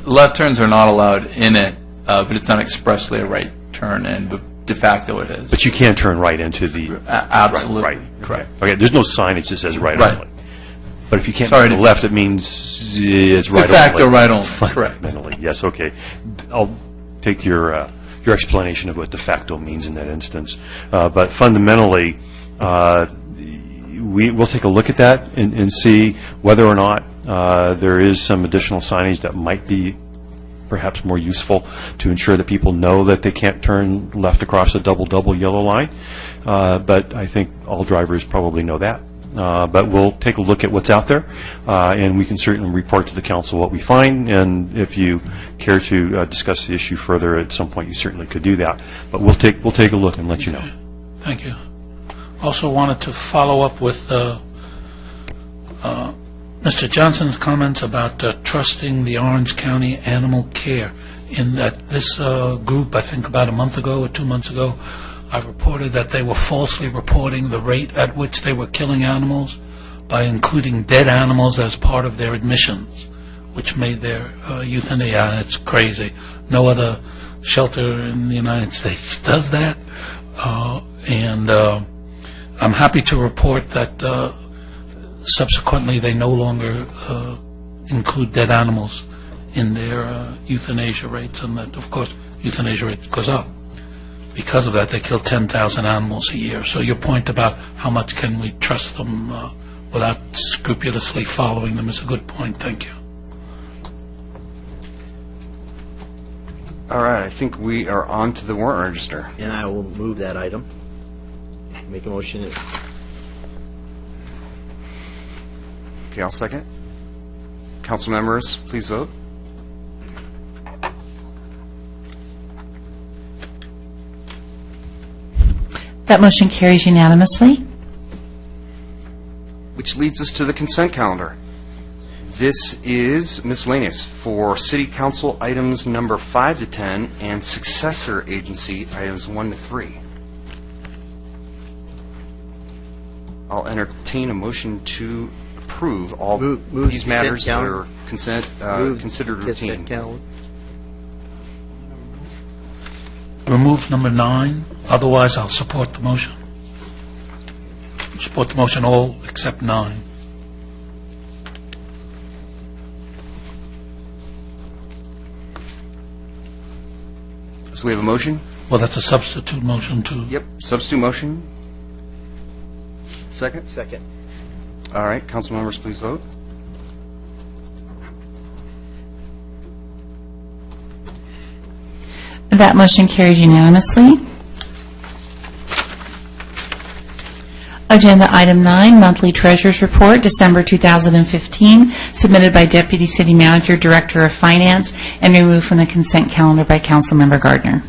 Speaker 19: Left turns are not allowed in it, but it's not expressly a right turn, and de facto it is.
Speaker 18: But you can turn right into the...
Speaker 19: Absolutely.
Speaker 18: Right.
Speaker 19: Correct.
Speaker 18: Okay, there's no signage that says right only. But if you can't
Speaker 19: Sorry
Speaker 18: turn to the left, it means it's right only.
Speaker 19: De facto right only, correct.
Speaker 18: Fundamentally, yes, okay. I'll take your explanation of what de facto means in that instance. But fundamentally, we'll take a look at that and see whether or not there is some additional signage that might be perhaps more useful to ensure that people know that they can't turn left across a double yellow line. But I think all drivers probably know that. But we'll take a look at what's out there, and we can certainly report to the council what we find, and if you care to discuss the issue further at some point, you certainly could do that. But we'll take a look and let you know.
Speaker 10: Thank you. Also wanted to follow up with Mr. Johnson's comments about trusting the Orange County Animal Care. In that this group, I think about a month ago or 2 months ago, I reported that they were falsely reporting the rate at which they were killing animals by including dead animals as part of their admissions, which made their euthanasia, and it's crazy. No other shelter in the United States does that. And I'm happy to report that subsequently they no longer include dead animals in their euthanasia rates, and that, of course, euthanasia rate goes up. Because of that, they kill 10,000 animals a year. So your point about how much can we trust them without scrupulously following them is a good point. Thank you.
Speaker 1: All right, I think we are on to the warrant register.
Speaker 20: And I will move that item. Make a motion.
Speaker 1: Okay, I'll second. Council members, please vote.
Speaker 7: That motion carries unanimously.
Speaker 1: Which leads us to the consent calendar. This is miscellaneous for City Council items number 5 to 10 and successor agency items 1 to 3. I'll entertain a motion to approve all these matters that are considered routine.
Speaker 10: Remove number 9. Otherwise, I'll support the motion. Support the motion all except 9.
Speaker 1: So we have a motion?
Speaker 10: Well, that's a substitute motion, too.
Speaker 1: Yep, substitute motion. Second?
Speaker 20: Second.
Speaker 1: All right, council members, please vote.
Speaker 7: That motion carries unanimously. Agenda item 9, monthly treasurer's report, December 2015, submitted by Deputy City Manager, Director of Finance, and removed from the consent calendar by Councilmember Gardner.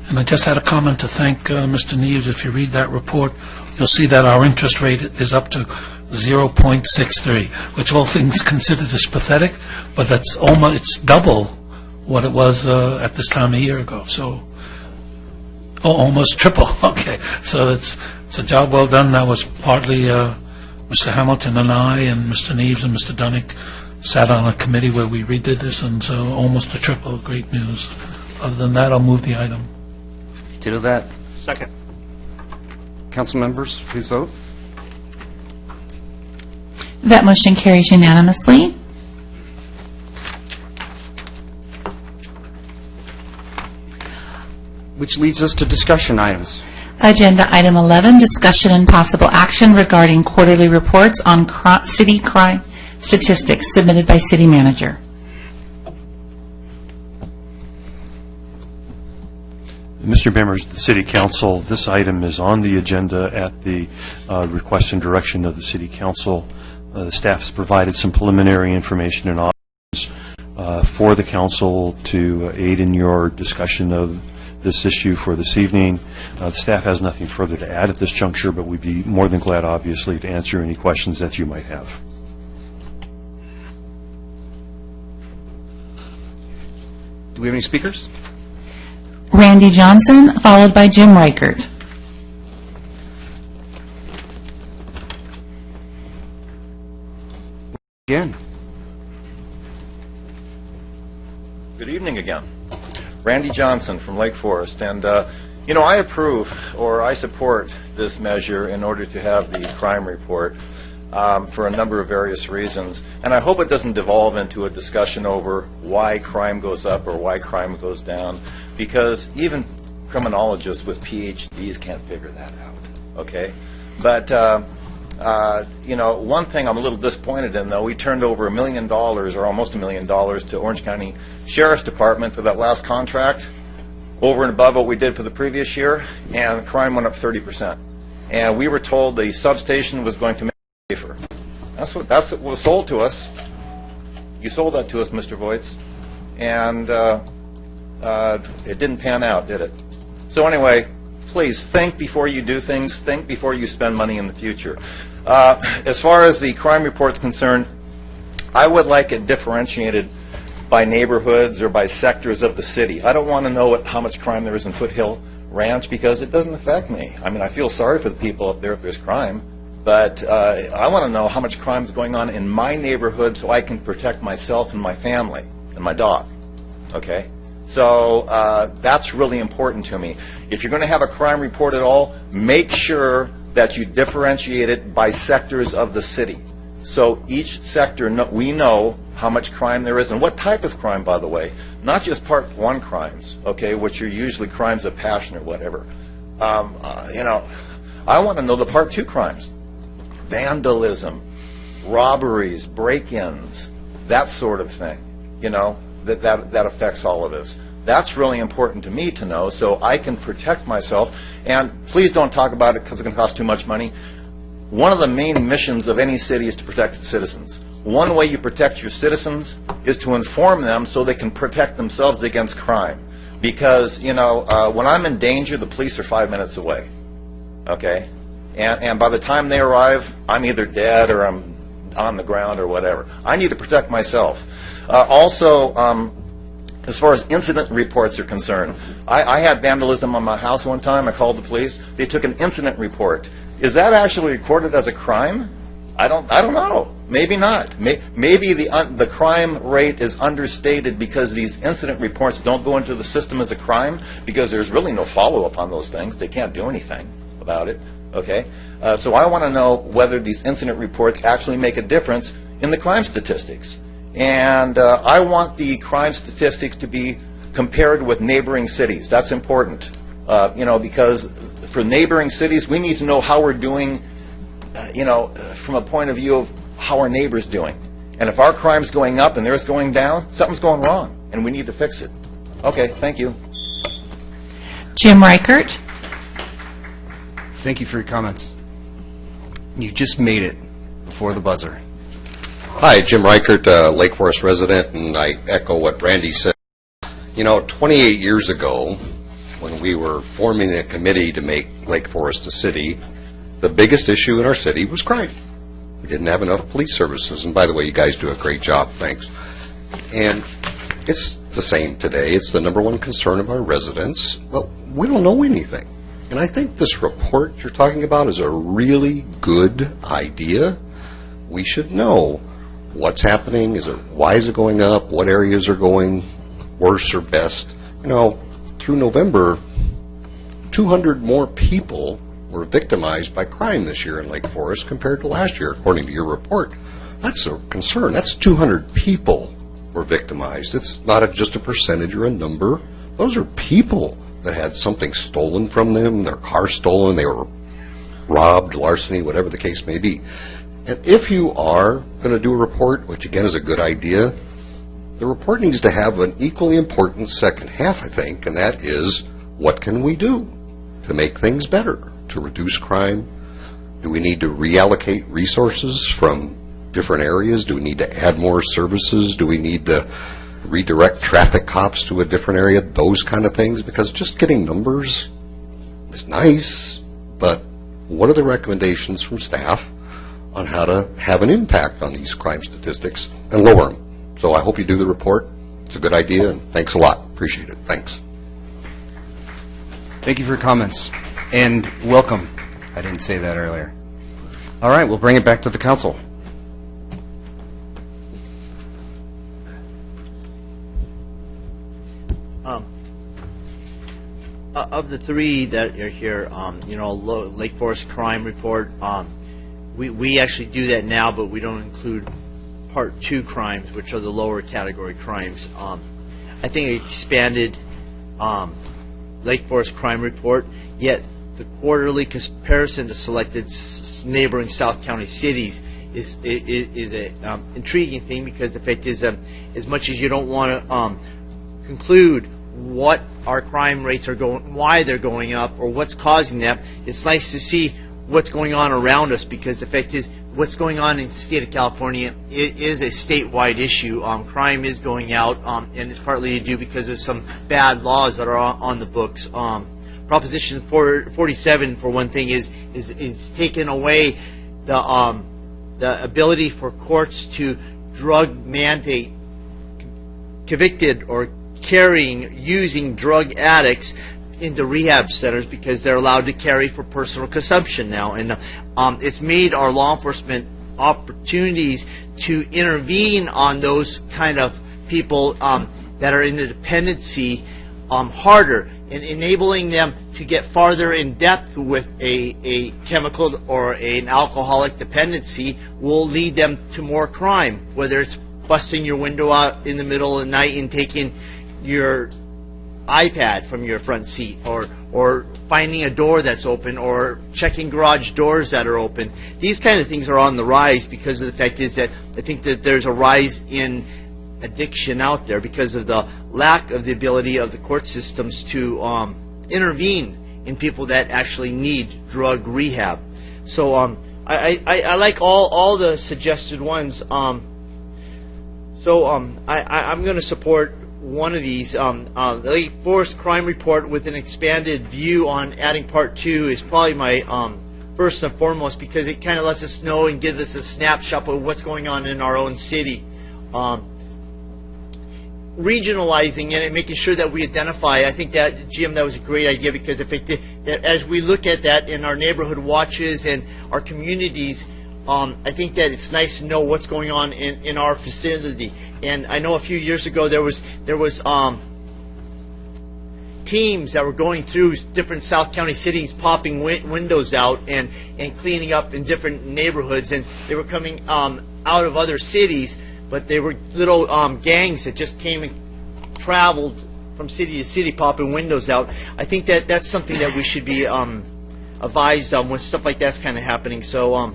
Speaker 10: And I just had a comment to thank Mr. Neves. If you read that report, you'll see that our interest rate is up to 0.63, which all things considered is pathetic, but that's almost, it's double what it was at this time a year ago. So, almost triple. Okay, so it's a job well done. That was partly Mr. Hamilton and I and Mr. Neves and Mr. Dunnick sat on a committee where we redid this, and so almost a triple. Great news. Other than that, I'll move the item.
Speaker 1: Ditto that.
Speaker 20: Second.
Speaker 1: Council members, please vote.
Speaker 7: That motion carries unanimously.
Speaker 1: Which leads us to discussion items.
Speaker 7: Agenda item 11, discussion and possible action regarding quarterly reports on city crime statistics submitted by City Manager.
Speaker 18: Mr. Members of the City Council, this item is on the agenda at the request and direction of the City Council. The staff has provided some preliminary information and options for the Council to aid in your discussion of this issue for this evening. The staff has nothing further to add at this juncture, but we'd be more than glad, obviously, to answer any questions that you might have.
Speaker 1: Do we have any speakers?
Speaker 7: Randy Johnson, followed by Jim Reichert.
Speaker 1: Again.
Speaker 13: Good evening again. Randy Johnson from Lake Forest. And, I approve or I support this measure in order to have the crime report for a number of various reasons. And I hope it doesn't devolve into a discussion over why crime goes up or why crime goes down, because even criminologists with PhDs can't figure that out, okay? But, one thing I'm a little disappointed in, though, we turned over $1 million, or almost $1 million, to Orange County Sheriff's Department for that last contract, over and above what we did for the previous year, and crime went up 30%. And we were told the substation was going to make it safer. That's what was sold to us. You sold that to us, Mr. Voits, and it didn't pan out, did it? So anyway, please think before you do things. Think before you spend money in the future. As far as the crime report's concerned, I would like it differentiated by neighborhoods or by sectors of the city. I don't want to know how much crime there is in Foothill Ranch because it doesn't affect me. I mean, I feel sorry for the people up there if there's crime, but I want to know how much crime is going on in my neighborhood so I can protect myself and my family and my dog, okay? So that's really important to me. If you're going to have a crime report at all, make sure that you differentiate it by sectors of the city. So each sector, we know how much crime there is and what type of crime, by the way. Not just Part 1 crimes, okay, which are usually crimes of passion or whatever. I want to know the Part 2 crimes. Vandalism, robberies, break-ins, that sort of thing, that affects all of us. That's really important to me to know so I can protect myself. And please don't talk about it because it's going to cost too much money. One of the main missions of any city is to protect its citizens. One way you protect your citizens is to inform them so they can protect themselves against crime. Because, when I'm in danger, the police are 5 minutes away, okay? And by the time they arrive, I'm either dead or I'm on the ground or whatever. I need to protect myself. As far as incident reports are concerned, I had vandalism on my house one time. I called the police. They took an incident report. Is that actually recorded as a crime? I don't know. Maybe not. Maybe the crime rate is understated because these incident reports don't go into the system as a crime because there's really no follow-up on those things. They can't do anything about it. Okay? So I want to know whether these incident reports actually make a difference in the crime statistics. And I want the crime statistics to be compared with neighboring cities. That's important, because for neighboring cities, we need to know how we're doing, from a point of view of how our neighbor's doing. And if our crime's going up and theirs going down, something's going wrong, and we need to fix it. Okay, thank you.
Speaker 7: Jim Reichert.
Speaker 1: Thank you for your comments. You just made it before the buzzer.
Speaker 21: Hi, Jim Reichert, Lake Forest resident, and I echo what Randy said. 28 years ago, when we were forming a committee to make Lake Forest a city, the biggest issue in our city was crime. We didn't have enough police services, and by the way, you guys do a great job, thanks. And it's the same today. It's the number one concern of our residents. Well, we don't know anything. And I think this report you're talking about is a really good idea. We should know what's happening. Why is it going up? What areas are going worse or best? Through November, 200 more people were victimized by crime this year in Lake Forest compared to last year, according to your report. That's a concern. That's 200 people were victimized. It's not just a percentage or a number. Those are people that had something stolen from them, their car stolen, they were robbed, larceny, whatever the case may be. And if you are going to do a report, which again is a good idea, the report needs to have an equally important second half, I think, and that is, what can we do to make things better, to reduce crime? Do we need to reallocate resources from different areas? Do we need to add more services? Do we need to redirect traffic cops to a different area? Those kind of things, because just getting numbers is nice, but what are the recommendations from staff on how to have an impact on these crime statistics and lower them? So I hope you do the report. It's a good idea, and thanks a lot. Appreciate it. Thanks.
Speaker 1: Thank you for your comments, and welcome. I didn't say that earlier. All right, we'll bring it back to the council.
Speaker 20: of the three that are here, Lake Forest Crime Report, we actually do that now, but we don't include Part 2 crimes, which are the lower category crimes. I think expanded Lake Forest Crime Report, yet the quarterly comparison to selected neighboring South County cities is a intriguing thing, because the fact is, as much as you don't want to conclude what our crime rates are going, why they're going up, or what's causing them, it's nice to see what's going on around us, because the fact is, what's going on in the state of California is a statewide issue. Crime is going out, and it's partly to do because of some bad laws that are on the books. Proposition 47, for one thing, is taking away the ability for courts to drug mandate convicted or using drug addicts into rehab centers, because they're allowed to carry for personal consumption now. And it's made our law enforcement opportunities to intervene on those kind of people that are in a dependency harder, and enabling them to get farther in depth with a chemical or an alcoholic dependency will lead them to more crime, whether it's busting your window out in the middle of the night and taking your iPad from your front seat, or finding a door that's open, or checking garage doors that are open. These kind of things are on the rise, because of the fact is that I think that there's a rise in addiction out there because of the lack of the ability of the court systems to intervene in people that actually need drug rehab. So I like all the suggested ones. I'm going to support one of these. The Lake Forest Crime Report with an expanded view on adding Part 2 is probably my first and foremost, because it kind of lets us know and gives us a snapshot of what's going on in our own city. Regionalizing it and making sure that we identify, I think that, Jim, that was a great idea, because that as we look at that in our neighborhood watches and our communities, I think that it's nice to know what's going on in our vicinity. And I know a few years ago there was teams that were going through different South County cities, popping windows out and cleaning up in different neighborhoods, and they were coming out of other cities, but they were little gangs that just came and traveled from city to city, popping windows out. I think that that's something that we should be advised on when stuff like that's kind of happening. So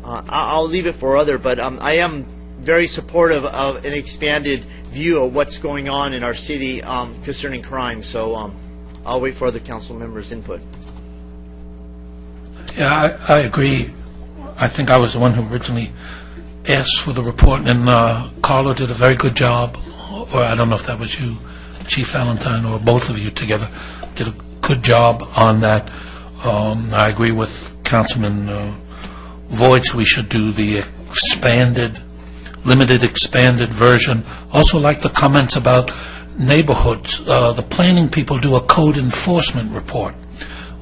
Speaker 20: I'll leave it for other, but I am very supportive of an expanded view of what's going on in our city concerning crime. So I'll wait for other council members' input.
Speaker 10: Yeah, I agree. I think I was the one who originally asked for the report, and Carla did a very good job, or I don't know if that was you, Chief Valentine, or both of you together, did a good job on that. I agree with Councilman Voigt. We should do the limited expanded version. Also like the comments about neighborhoods. The planning people do a code enforcement report,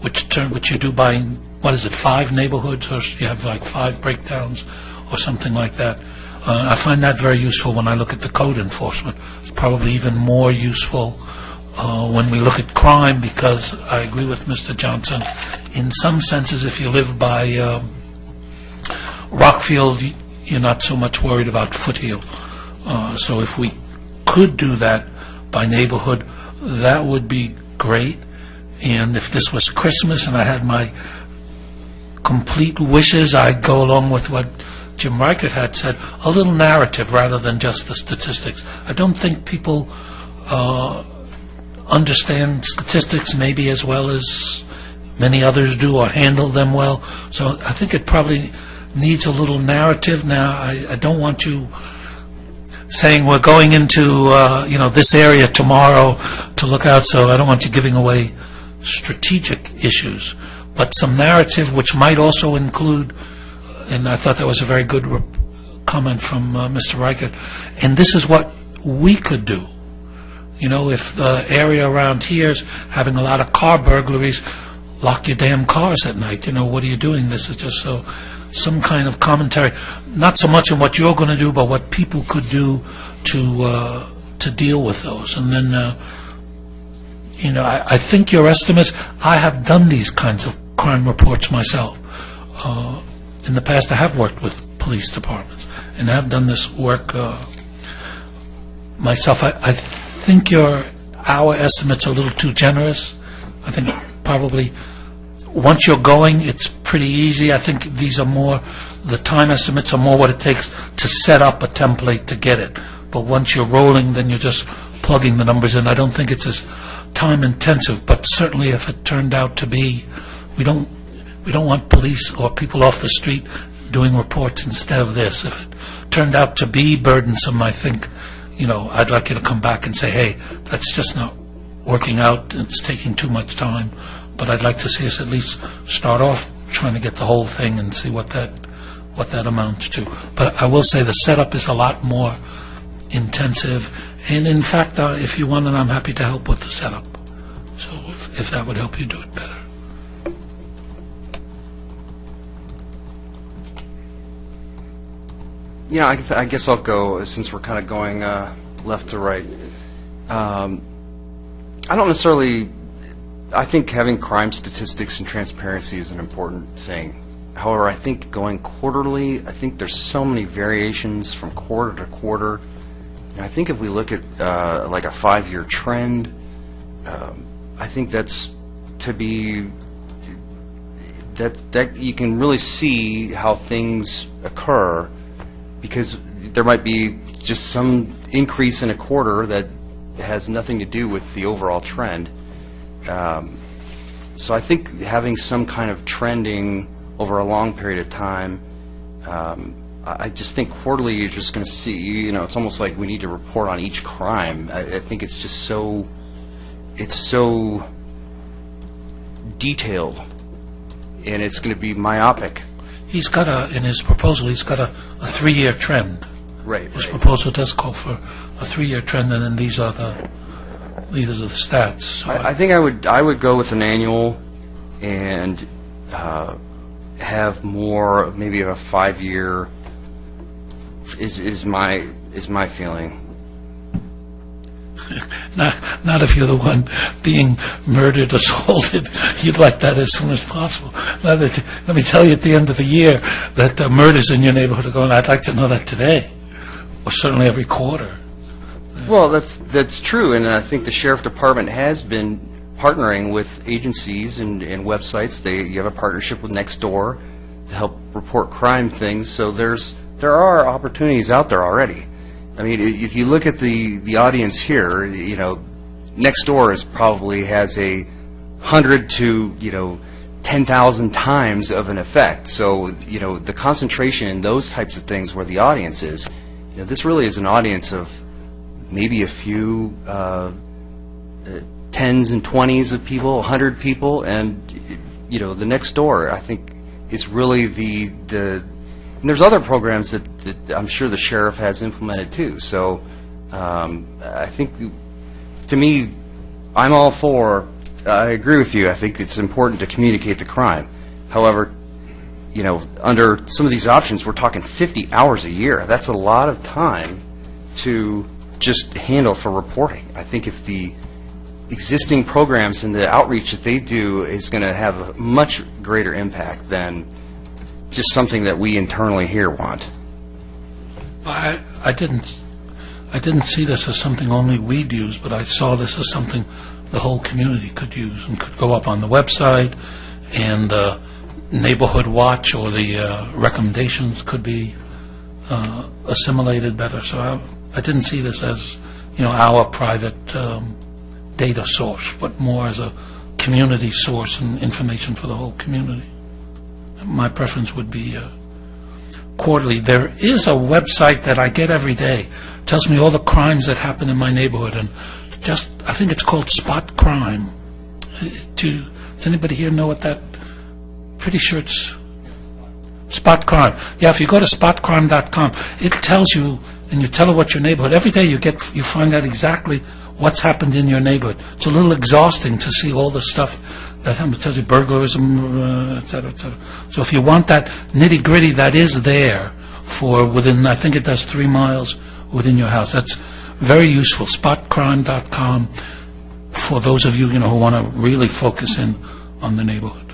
Speaker 10: which you do by, 5 neighborhoods, or you have like 5 breakdowns or something like that. I find that very useful when I look at the code enforcement. It's probably even more useful when we look at crime, because I agree with Mr. Johnson. In some senses, if you live by Rockfield, you're not so much worried about Foothill. So if we could do that by neighborhood, that would be great. And if this was Christmas and I had my complete wishes, I'd go along with what Jim Reichert had said, a little narrative rather than just the statistics. I don't think people understand statistics maybe as well as many others do, or handle them well. So I think it probably needs a little narrative. Now, I don't want you saying we're going into this area tomorrow to look out, so I don't want you giving away strategic issues, but some narrative which might also include, and I thought that was a very good comment from Mr. Reichert, and this is what we could do. If the area around here is having a lot of car burglaries, lock your damn cars at night. What are you doing? This is just some kind of commentary, not so much on what you're going to do, but what people could do to deal with those. And then, I think your estimates, I have done these kinds of crime reports myself. In the past, I have worked with police departments, and I have done this work myself. I think our estimates are a little too generous. I think probably once you're going, it's pretty easy. I think these are more, the time estimates are more what it takes to set up a template to get it. But once you're rolling, then you're just plugging the numbers in. I don't think it's as time intensive, but certainly if it turned out to be, we don't want police or people off the street doing reports instead of this. If it turned out to be burdensome, I think, I'd like you to come back and say, hey, that's just not working out, it's taking too much time. But I'd like to see us at least start off trying to get the whole thing and see what that amounts to. But I will say the setup is a lot more intensive. And in fact, if you want it, I'm happy to help with the setup. So if that would help you do it better.
Speaker 1: I guess I'll go, since we're kind of going left to right. I don't necessarily, I think having crime statistics and transparency is an important thing. However, I think going quarterly, I think there's so many variations from quarter to quarter. And I think if we look at like a 5-year trend, I think that's to be, that you can really see how things occur, because there might be just some increase in a quarter that has nothing to do with the overall trend. So I think having some kind of trending over a long period of time, I just think quarterly you're just going to see, it's almost like we need to report on each crime. I think it's just so detailed, and it's going to be myopic.
Speaker 10: He's got in his proposal, he's got a 3-year trend.
Speaker 1: Right.
Speaker 10: His proposal does call for a 3-year trend, and then these are the stats. So
Speaker 1: I think I would go with an annual, and have more, maybe of a 5-year is my feeling.
Speaker 10: Not if you're the one being murdered, assaulted. You'd like that as soon as possible. Let me tell you, at the end of the year, that murders in your neighborhood are going, I'd like to know that today, or certainly every quarter.
Speaker 1: Well, that's true, and I think the Sheriff Department has been partnering with agencies and websites. You have a partnership with Nextdoor to help report crime things, so there are opportunities out there already. I mean, if you look at the audience here, Nextdoor probably has 100 to 10,000 times of an effect. So the concentration in those types of things where the audience is, this really is an audience of maybe a few tens and 20s of people, 100 people, and the Nextdoor, I think, is really the and there's other programs that I'm sure the sheriff has implemented too. So I think, to me, I'm all for, I agree with you, I think it's important to communicate the crime. However, under some of these options, we're talking 50 hours a year. That's a lot of time to just handle for reporting. I think if the existing programs and the outreach that they do is going to have a much greater impact than just something that we internally here want.
Speaker 10: I didn't see this as something only we'd use, but I saw this as something the whole community could use and could go up on the website, and Neighborhood Watch or the recommendations could be assimilated better. So I didn't see this as our private data source, but more as a community source and information for the whole community. My preference would be quarterly. There is a website that I get every day. It tells me all the crimes that happen in my neighborhood, and I think it's called Spot Crime. Does anybody here know what that? Pretty sure it's Spot Crime. Yeah, if you go to spotcrime.com, it tells you, and you tell it what your neighborhood. Every day you find out exactly what's happened in your neighborhood. It's a little exhausting to see all the stuff that happens. It tells you burglarism, et cetera, et cetera. So if you want that nitty-gritty, that is there for within, I think it does 3 miles within your house. That's very useful. Spotcrime.com. for those of you, who want to really focus in on the neighborhood.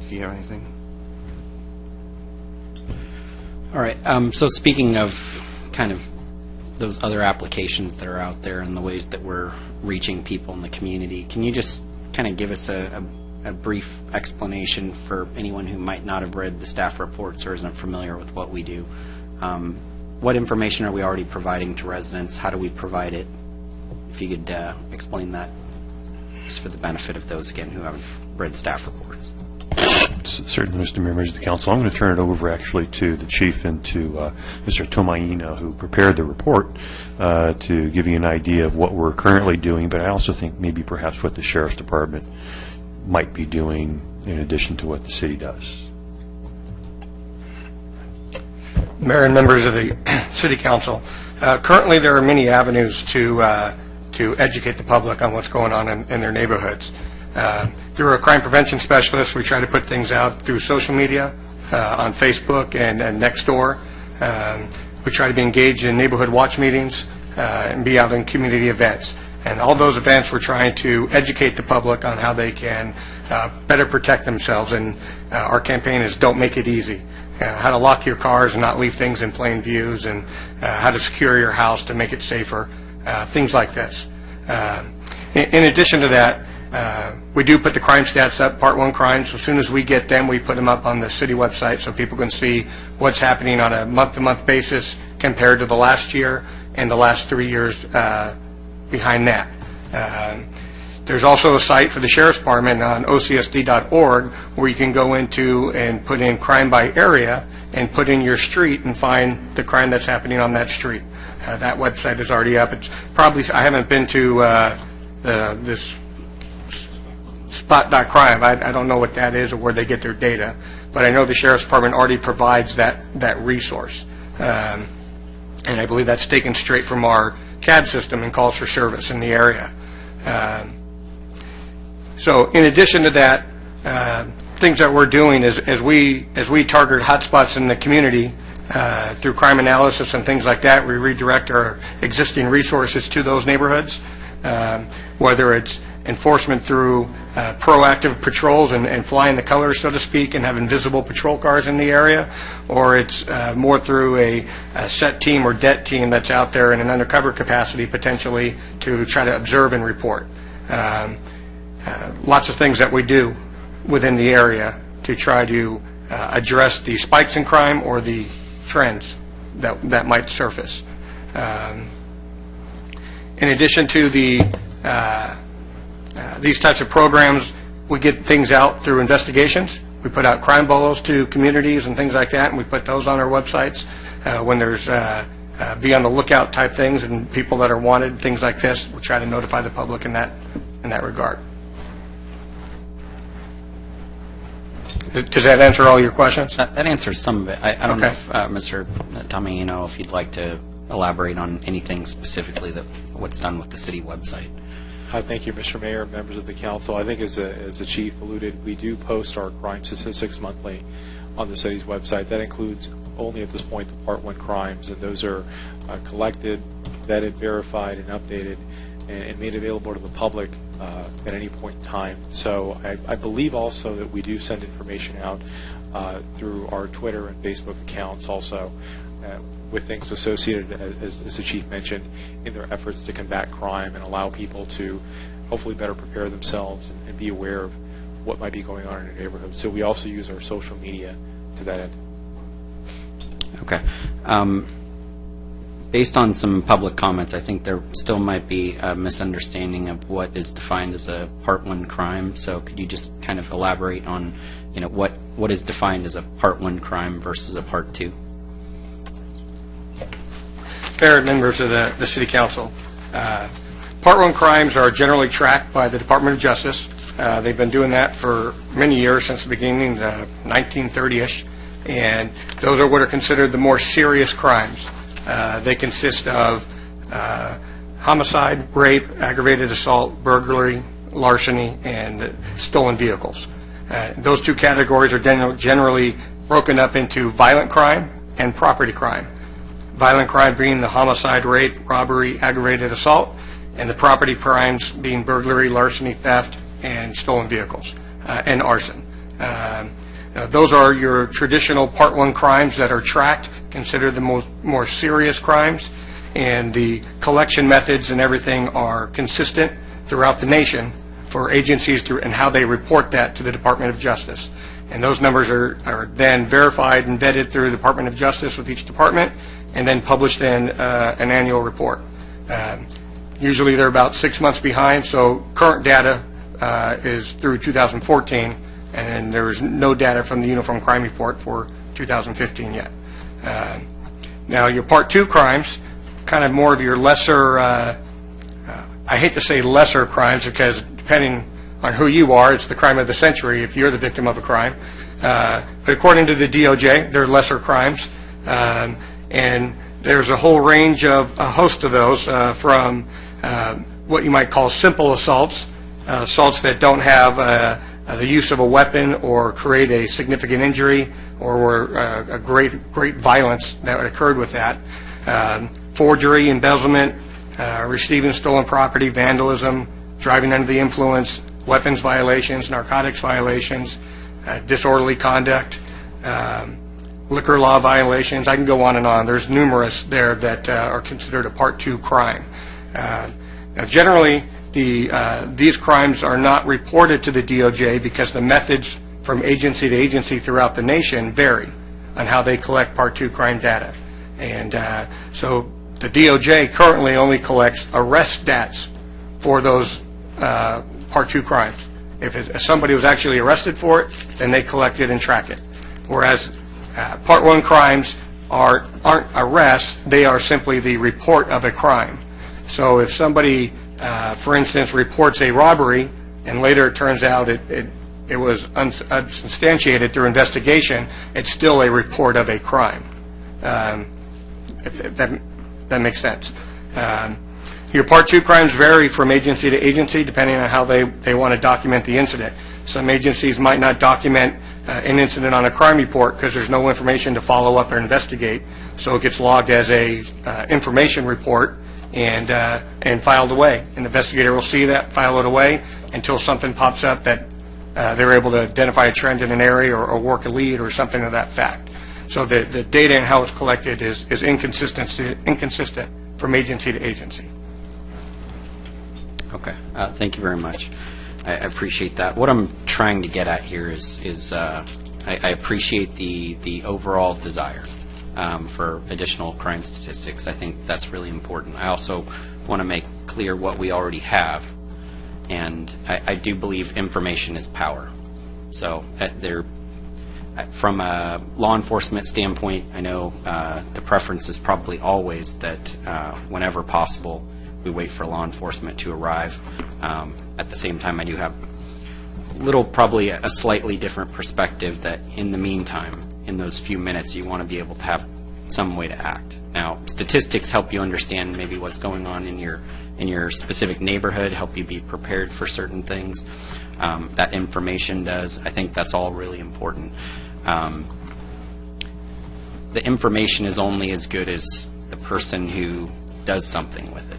Speaker 1: Do you have anything?
Speaker 5: All right. So speaking of kind of those other applications that are out there and the ways that we're reaching people in the community, can you just kind of give us a brief explanation for anyone who might not have read the staff reports or isn't familiar with what we do? What information are we already providing to residents? How do we provide it? If you could explain that, just for the benefit of those, again, who haven't read staff reports.
Speaker 18: Certainly, Mr. Mayor, members of the council. I'm going to turn it over actually to the chief and to Mr. Tomaino, who prepared the report, to give you an idea of what we're currently doing, but I also think maybe perhaps what the Sheriff's Department might be doing in addition to what the city does.
Speaker 2: Mayor and members of the City Council, currently there are many avenues to educate the public on what's going on in their neighborhoods. Through a crime prevention specialist, we try to put things out through social media, on Facebook and Nextdoor. We try to be engaged in neighborhood watch meetings and be out in community events. And all those events, we're trying to educate the public on how they can better protect themselves. And our campaign is Don't Make It Easy. How to lock your cars and not leave things in plain views, and how to secure your house to make it safer, things like this. In addition to that, we do put the crime stats up, Part 1 crimes. As soon as we get them, we put them up on the city website so people can see what's happening on a month-to-month basis compared to the last year and the last 3 years behind that. There's also a site for the Sheriff's Department on ocsd.org where you can go into and put in crime by area and put in your street and find the crime that's happening on that street. That website is already up. It's probably, I haven't been to this spot.crime. I don't know what that is or where they get their data, but I know the Sheriff's Department already provides that resource. And I believe that's taken straight from our CAD system and calls for service in the area. So in addition to that, things that we're doing is as we target hotspots in the community through crime analysis and things like that, we redirect our existing resources to those neighborhoods, whether it's enforcement through proactive patrols and flying the colors, so to speak, and having visible patrol cars in the area, or it's more through a set team or DET team that's out there in an undercover capacity potentially to try to observe and report. Lots of things that we do within the area to try to address the spikes in crime or the trends that might surface. In addition to these types of programs, we get things out through investigations. We put out crime bolos to communities and things like that, and we put those on our websites when there's be on the lookout type things and people that are wanted, things like this. We try to notify the public in that regard. Does that answer all your questions?
Speaker 5: That answers some of it. I don't know if Mr. Tomaino, if you'd like to elaborate on anything specifically that what's done with the city website.
Speaker 22: Thank you, Mr. Mayor, members of the council. I think as the chief alluded, we do post our crime statistics monthly on the city's website. That includes only at this point the Part 1 crimes, and those are collected, vetted, verified, and updated, and made available to the public at any point in time. So I believe also that we do send information out through our Twitter and Facebook accounts also with things associated, as the chief mentioned, in their efforts to combat crime and allow people to hopefully better prepare themselves and be aware of what might be going on in their neighborhood. So we also use our social media to that end.
Speaker 5: Okay. Based on some public comments, I think there still might be a misunderstanding of what is defined as a Part 1 crime. So could you just kind of elaborate on, what is defined as a Part 1 crime versus a Part 2?
Speaker 2: Fair members of the City Council. Part 1 crimes are generally tracked by the Department of Justice. They've been doing that for many years, since the beginning, 1930-ish, and those are what are considered the more serious crimes. They consist of homicide, rape, aggravated assault, burglary, larceny, and stolen vehicles. Those two categories are generally broken up into violent crime and property crime. Violent crime being the homicide, rape, robbery, aggravated assault, and the property crimes being burglary, larceny, theft, and stolen vehicles, and arson. Those are your traditional Part 1 crimes that are tracked, considered the more serious crimes, and the collection methods and everything are consistent throughout the nation for agencies and how they report that to the Department of Justice. And those numbers are then verified and vetted through the Department of Justice with each department, and then published in an annual report. Usually they're about 6 months behind, so current data is through 2014, and there is no data from the Uniform Crime Report for 2015 yet. Now, your Part 2 crimes, kind of more of your lesser, I hate to say lesser crimes, because depending on who you are, it's the crime of the century if you're the victim of a crime. But according to the DOJ, they're lesser crimes. And there's a whole range of, a host of those, from what you might call simple assaults, assaults that don't have the use of a weapon or create a significant injury or a great violence that occurred with that. Forgery, embezzlement, receiving stolen property, vandalism, driving under the influence, weapons violations, narcotics violations, disorderly conduct, liquor law violations. I can go on and on. There's numerous there that are considered a Part 2 crime. Now, generally, these crimes are not reported to the DOJ because the methods from agency to agency throughout the nation vary on how they collect Part 2 crime data. And so the DOJ currently only collects arrest stats for those Part 2 crimes. If somebody was actually arrested for it, then they collect it and track it. Whereas Part 1 crimes aren't arrests, they are simply the report of a crime. So if somebody, for instance, reports a robbery and later it turns out it was unsubstantiated through investigation, it's still a report of a crime. If that makes sense. Your Part 2 crimes vary from agency to agency depending on how they want to document the incident. Some agencies might not document an incident on a crime report because there's no information to follow up or investigate, so it gets logged as a information report and filed away. An investigator will see that, file it away until something pops up that they're able to identify a trend in an area or work a lead or something of that fact. So the data and how it's collected is inconsistent from agency to agency.
Speaker 5: Okay, thank you very much. I appreciate that. What I'm trying to get at here is I appreciate the overall desire for additional crime statistics. I think that's really important. I also want to make clear what we already have, and I do believe information is power. So from a law enforcement standpoint, I know the preference is probably always that whenever possible, we wait for law enforcement to arrive. At the same time, I do have probably a slightly different perspective that in the meantime, in those few minutes, you want to be able to have some way to act. Now, statistics help you understand maybe what's going on in your specific neighborhood, help you be prepared for certain things. That information does. I think that's all really important. The information is only as good as the person who does something with it.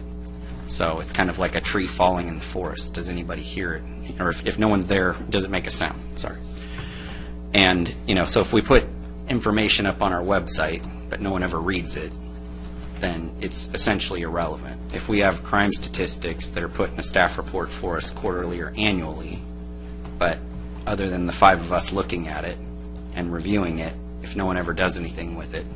Speaker 5: So it's kind of like a tree falling in the forest. Does anybody hear it? Or if no one's there, does it make a sound? Sorry. And, so if we put information up on our website, but no one ever reads it, then it's essentially irrelevant. If we have crime statistics that are put in a staff report for us quarterly or annually, but other than the 5 of us looking at it and reviewing it, if no one ever does anything with it,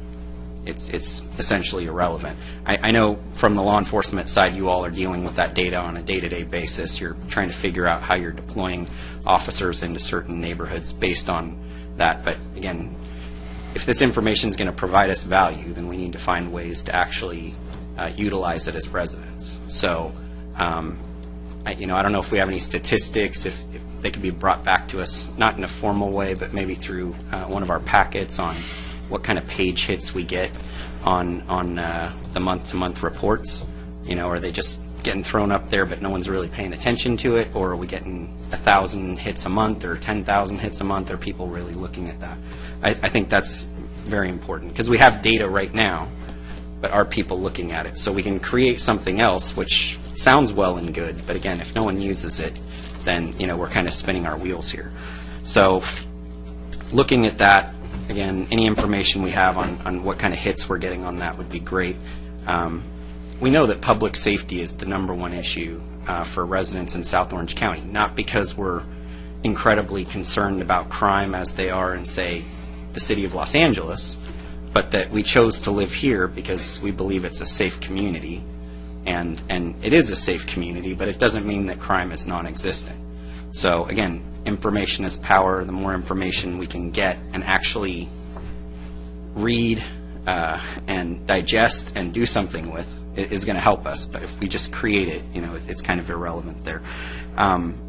Speaker 5: it's essentially irrelevant. I know from the law enforcement side, you all are dealing with that data on a day-to-day basis. You're trying to figure out how you're deploying officers into certain neighborhoods based on that. But again, if this information is going to provide us value, then we need to find ways to actually utilize it as residents. So, I don't know if we have any statistics, if they could be brought back to us, not in a formal way, but maybe through one of our packets on what kind of page hits we get on the month-to-month reports. Are they just getting thrown up there, but no one's really paying attention to it? Or are we getting 1,000 hits a month or 10,000 hits a month? Are people really looking at that? I think that's very important, because we have data right now, but are people looking at it? So we can create something else, which sounds well and good, but again, if no one uses it, then we're kind of spinning our wheels here. So looking at that, again, any information we have on what kind of hits we're getting on that would be great. We know that public safety is the #1 issue for residents in South Orange County, not because we're incredibly concerned about crime as they are in, say, the city of Los Angeles, but that we chose to live here because we believe it's a safe community. And it is a safe community, but it doesn't mean that crime is non-existent. So again, information is power. The more information we can get and actually read and digest and do something with is going to help us. But if we just create it, it's kind of irrelevant there.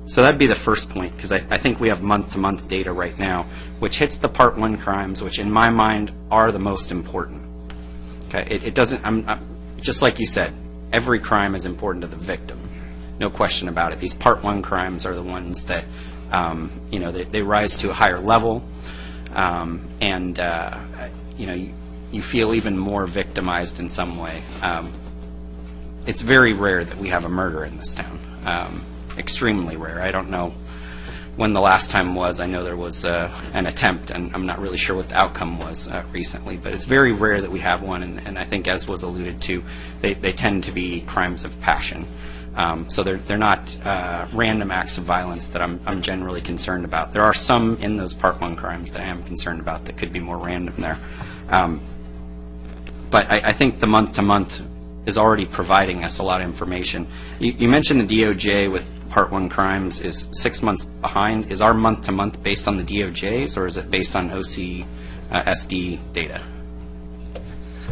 Speaker 5: So that'd be the first point, because I think we have month-to-month data right now, which hits the Part 1 crimes, which in my mind are the most important. Okay, it doesn't. Just like you said, every crime is important to the victim, no question about it. These Part 1 crimes are the ones that they rise to a higher level, and you feel even more victimized in some way. It's very rare that we have a murder in this town. Extremely rare. I don't know when the last time was. I know there was an attempt, and I'm not really sure what the outcome was recently, but it's very rare that we have one, and I think, as was alluded to, they tend to be crimes of passion. So they're not random acts of violence that I'm generally concerned about. There are some in those Part 1 crimes that I am concerned about that could be more random there. But I think the month-to-month is already providing us a lot of information. You mentioned the DOJ with Part 1 crimes is 6 months behind. Is our month-to-month based on the DOJ's, or is it based on OCSD data?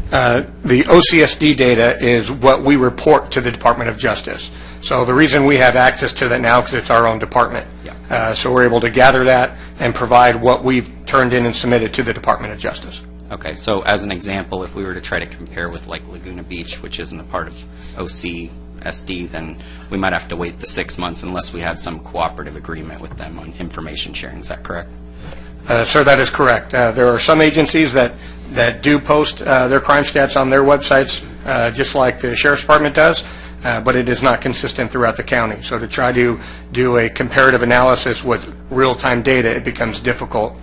Speaker 2: The OCSD data is what we report to the Department of Justice. So the reason we have access to that now is because it's our own department.
Speaker 5: Yeah.
Speaker 2: So we're able to gather that and provide what we've turned in and submitted to the Department of Justice.
Speaker 5: Okay, so as an example, if we were to try to compare with like Laguna Beach, which isn't a part of OCSD, then we might have to wait the 6 months unless we had some cooperative agreement with them on information sharing. Is that correct?
Speaker 2: Sir, that is correct. There are some agencies that do post their crime stats on their websites, just like the Sheriff's Department does, but it is not consistent throughout the county. So to try to do a comparative analysis with real-time data, it becomes difficult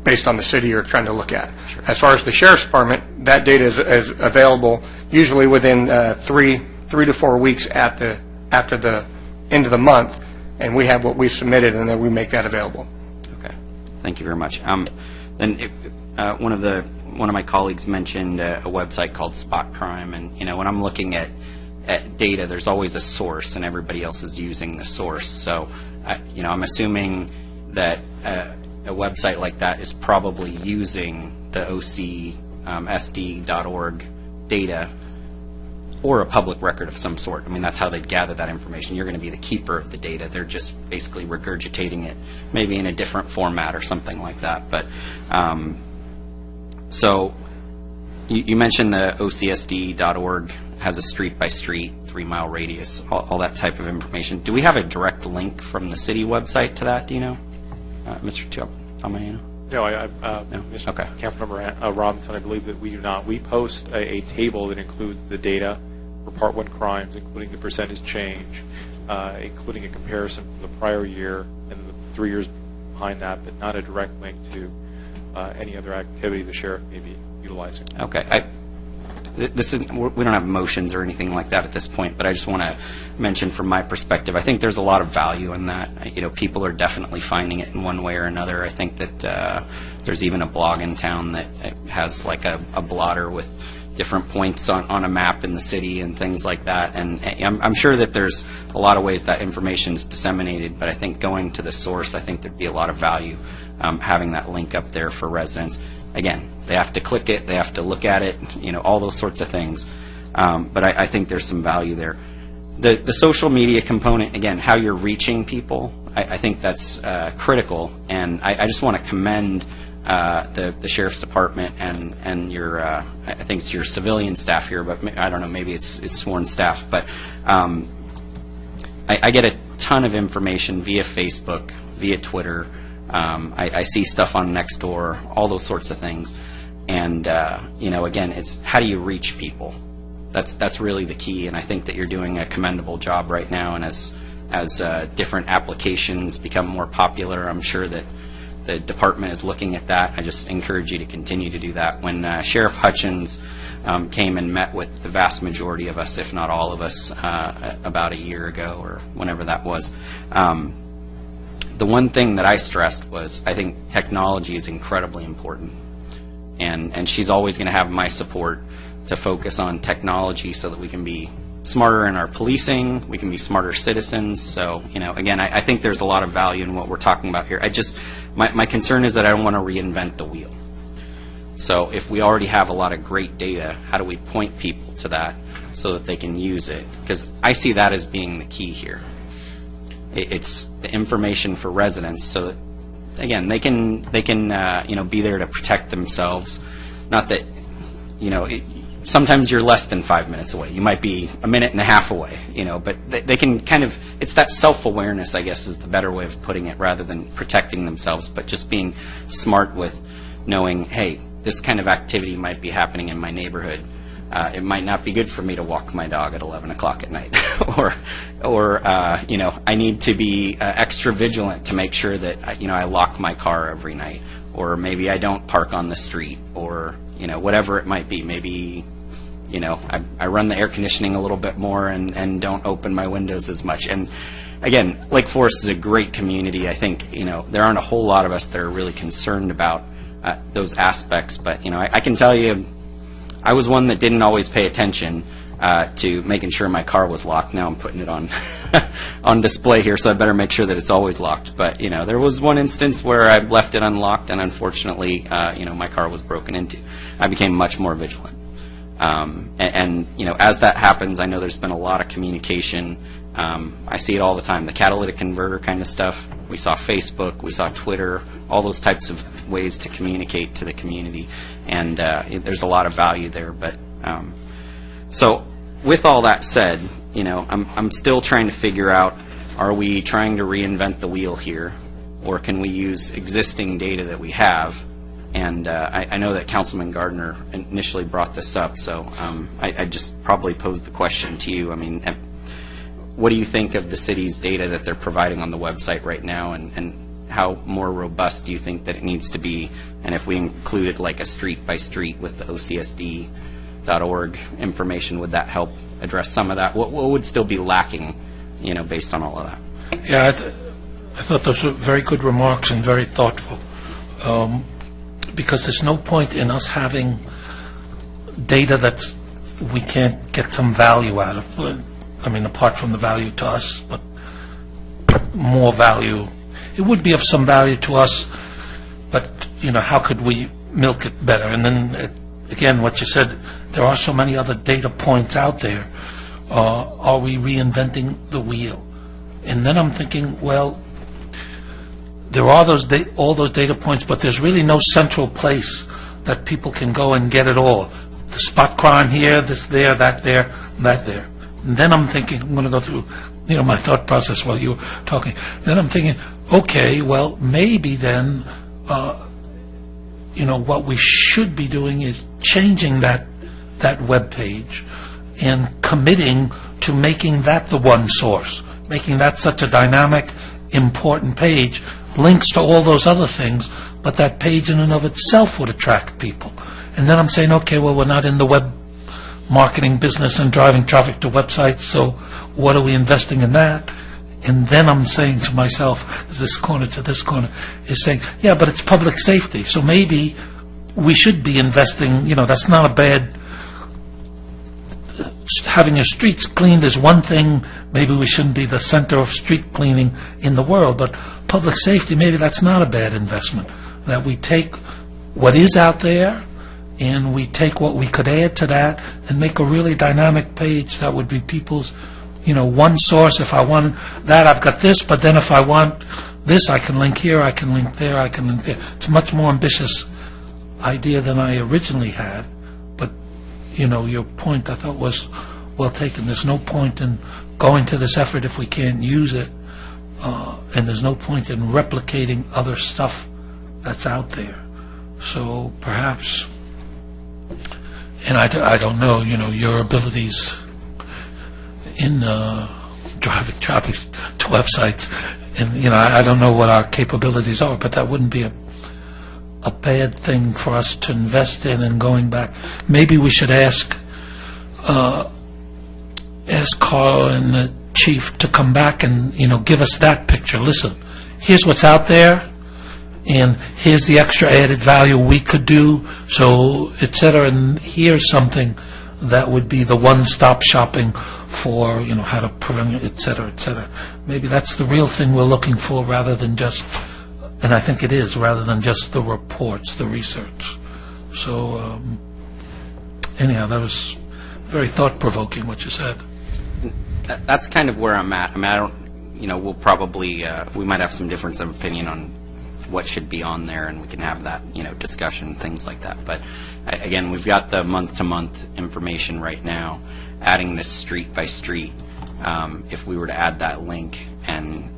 Speaker 2: based on the city you're trying to look at. Sure. As far as the Sheriff's Department, that data is available usually within 3 to 4 weeks after the end of the month, and we have what we've submitted, and then we make that available.
Speaker 5: Okay, thank you very much. Then one of my colleagues mentioned a website called Spot Crime, and when I'm looking at data, there's always a source, and everybody else is using the source. So I'm assuming that a website like that is probably using the OCSD.org data or a public record of some sort. I mean, that's how they'd gather that information. You're going to be the keeper of the data. They're just basically regurgitating it, maybe in a different format or something like that. But so you mentioned the OCSD.org has a street-by-street, 3-mile radius, all that type of information. Do we have a direct link from the city website to that, do you know? Mr. Tomayano?
Speaker 22: No,
Speaker 5: No?
Speaker 22: Mr.
Speaker 5: Okay.
Speaker 22: Councilmember Robinson, I believe that we do not. We post a table that includes the data for Part 1 crimes, including the percentage change, including a comparison from the prior year and the 3 years behind that, but not a direct link to any other activity the sheriff may be utilizing.
Speaker 5: Okay. We don't have motions or anything like that at this point, but I just want to mention from my perspective, I think there's a lot of value in that. People are definitely finding it in one way or another. I think that there's even a blog in town that has like a blotter with different points on a map in the city and things like that. And I'm sure that there's a lot of ways that information is disseminated, but I think going to the source, I think there'd be a lot of value having that link up there for residents. Again, they have to click it, they have to look at it, all those sorts of things. But I think there's some value there. The social media component, again, how you're reaching people, I think that's critical. And I just want to commend the sheriff's department and your, I think it's your civilian staff here, but I don't know, maybe it's sworn staff. But I get a ton of information via Facebook, via Twitter. I see stuff on Nextdoor, all those sorts of things. And, again, it's how do you reach people? That's really the key, and I think that you're doing a commendable job right now. And as different applications become more popular, I'm sure that the department is looking at that. I just encourage you to continue to do that. When Sheriff Hutchins came and met with the vast majority of us, if not all of us, about a year ago or whenever that was, the one thing that I stressed was I think technology is incredibly important. And she's always going to have my support to focus on technology so that we can be smarter in our policing, we can be smarter citizens. So, again, I think there's a lot of value in what we're talking about here. My concern is that I don't want to reinvent the wheel. So if we already have a lot of great data, how do we point people to that so that they can use it? Because I see that as being the key here. It's the information for residents so that, again, they can be there to protect themselves. Not that, sometimes you're less than 5 minutes away. You might be a minute and a half away, but they can kind of, it's that self-awareness, I guess, is the better way of putting it, rather than protecting themselves, but just being smart with knowing, hey, this kind of activity might be happening in my neighborhood. It might not be good for me to walk my dog at 11 o'clock at night, or I need to be extra vigilant to make sure that I lock my car every night, or maybe I don't park on the street, or whatever it might be. Maybe I run the air conditioning a little bit more and don't open my windows as much. And again, Lake Forest is a great community. I think there aren't a whole lot of us that are really concerned about those aspects, but I can tell you, I was one that didn't always pay attention to making sure my car was locked. Now I'm putting it on on display here, so I better make sure that it's always locked. But there was one instance where I left it unlocked, and unfortunately, my car was broken into. I became much more vigilant. And as that happens, I know there's been a lot of communication. I see it all the time. The catalytic converter kind of stuff. We saw Facebook. We saw Twitter. All those types of ways to communicate to the community. And there's a lot of value there. But so with all that said, I'm still trying to figure out, are we trying to reinvent the wheel here, or can we use existing data that we have? And I know that Councilman Gardner initially brought this up, so I just probably posed the question to you. I mean, what do you think of the city's data that they're providing on the website right now, and how more robust do you think that it needs to be? And if we included like a street by street with the OCSD.org information, would that help address some of that? What would still be lacking, based on all of that?
Speaker 10: Yeah, I thought those were very good remarks and very thoughtful. Because there's no point in us having data that we can't get some value out of. I mean, apart from the value to us, but more value. It would be of some value to us, but, how could we milk it better? And then, again, what you said, there are so many other data points out there. Are we reinventing the wheel? And then I'm thinking, well, there are all those data points, but there's really no central place that people can go and get it all. The spot crime here, this there, that there, that there. And then I'm thinking, I'm going to go through, my thought process while you were talking. Then I'm thinking, okay, well, maybe then, what we should be doing is changing that web page and committing to making that the one source, making that such a dynamic, important page, links to all those other things, but that page in and of itself would attract people. And then I'm saying, okay, well, we're not in the web marketing business and driving traffic to websites, so what are we investing in that? And then I'm saying to myself, as this corner to this corner is saying, yeah, but it's public safety, so maybe we should be investing, that's not a bad, having your streets cleaned is one thing, maybe we shouldn't be the center of street cleaning in the world, but public safety, maybe that's not a bad investment, that we take what is out there and we take what we could add to that and make a really dynamic page that would be people's, one source. If I want that, I've got this, but then if I want this, I can link here, I can link there, I can link there. It's a much more ambitious idea than I originally had, but, your point I thought was well taken. There's no point in going to this effort if we can't use it, and there's no point in replicating other stuff that's out there. So perhaps, and I don't know, your abilities in driving traffic to websites, and I don't know what our capabilities are, but that wouldn't be a bad thing for us to invest in. And going back, maybe we should ask Carl and the chief to come back and give us that picture. Listen, here's what's out there, and here's the extra added value we could do, so et cetera, and here's something that would be the one-stop shopping for how to prevent, et cetera, et cetera. Maybe that's the real thing we're looking for, rather than just, and I think it is, rather than just the reports, the research. So anyhow, that was very thought-provoking what you said.
Speaker 5: That's kind of where I'm at. I don't, we'll probably, we might have some difference of opinion on what should be on there, and we can have that, discussion, things like that. But again, we've got the month-to-month information right now. Adding this street by street, if we were to add that link, and,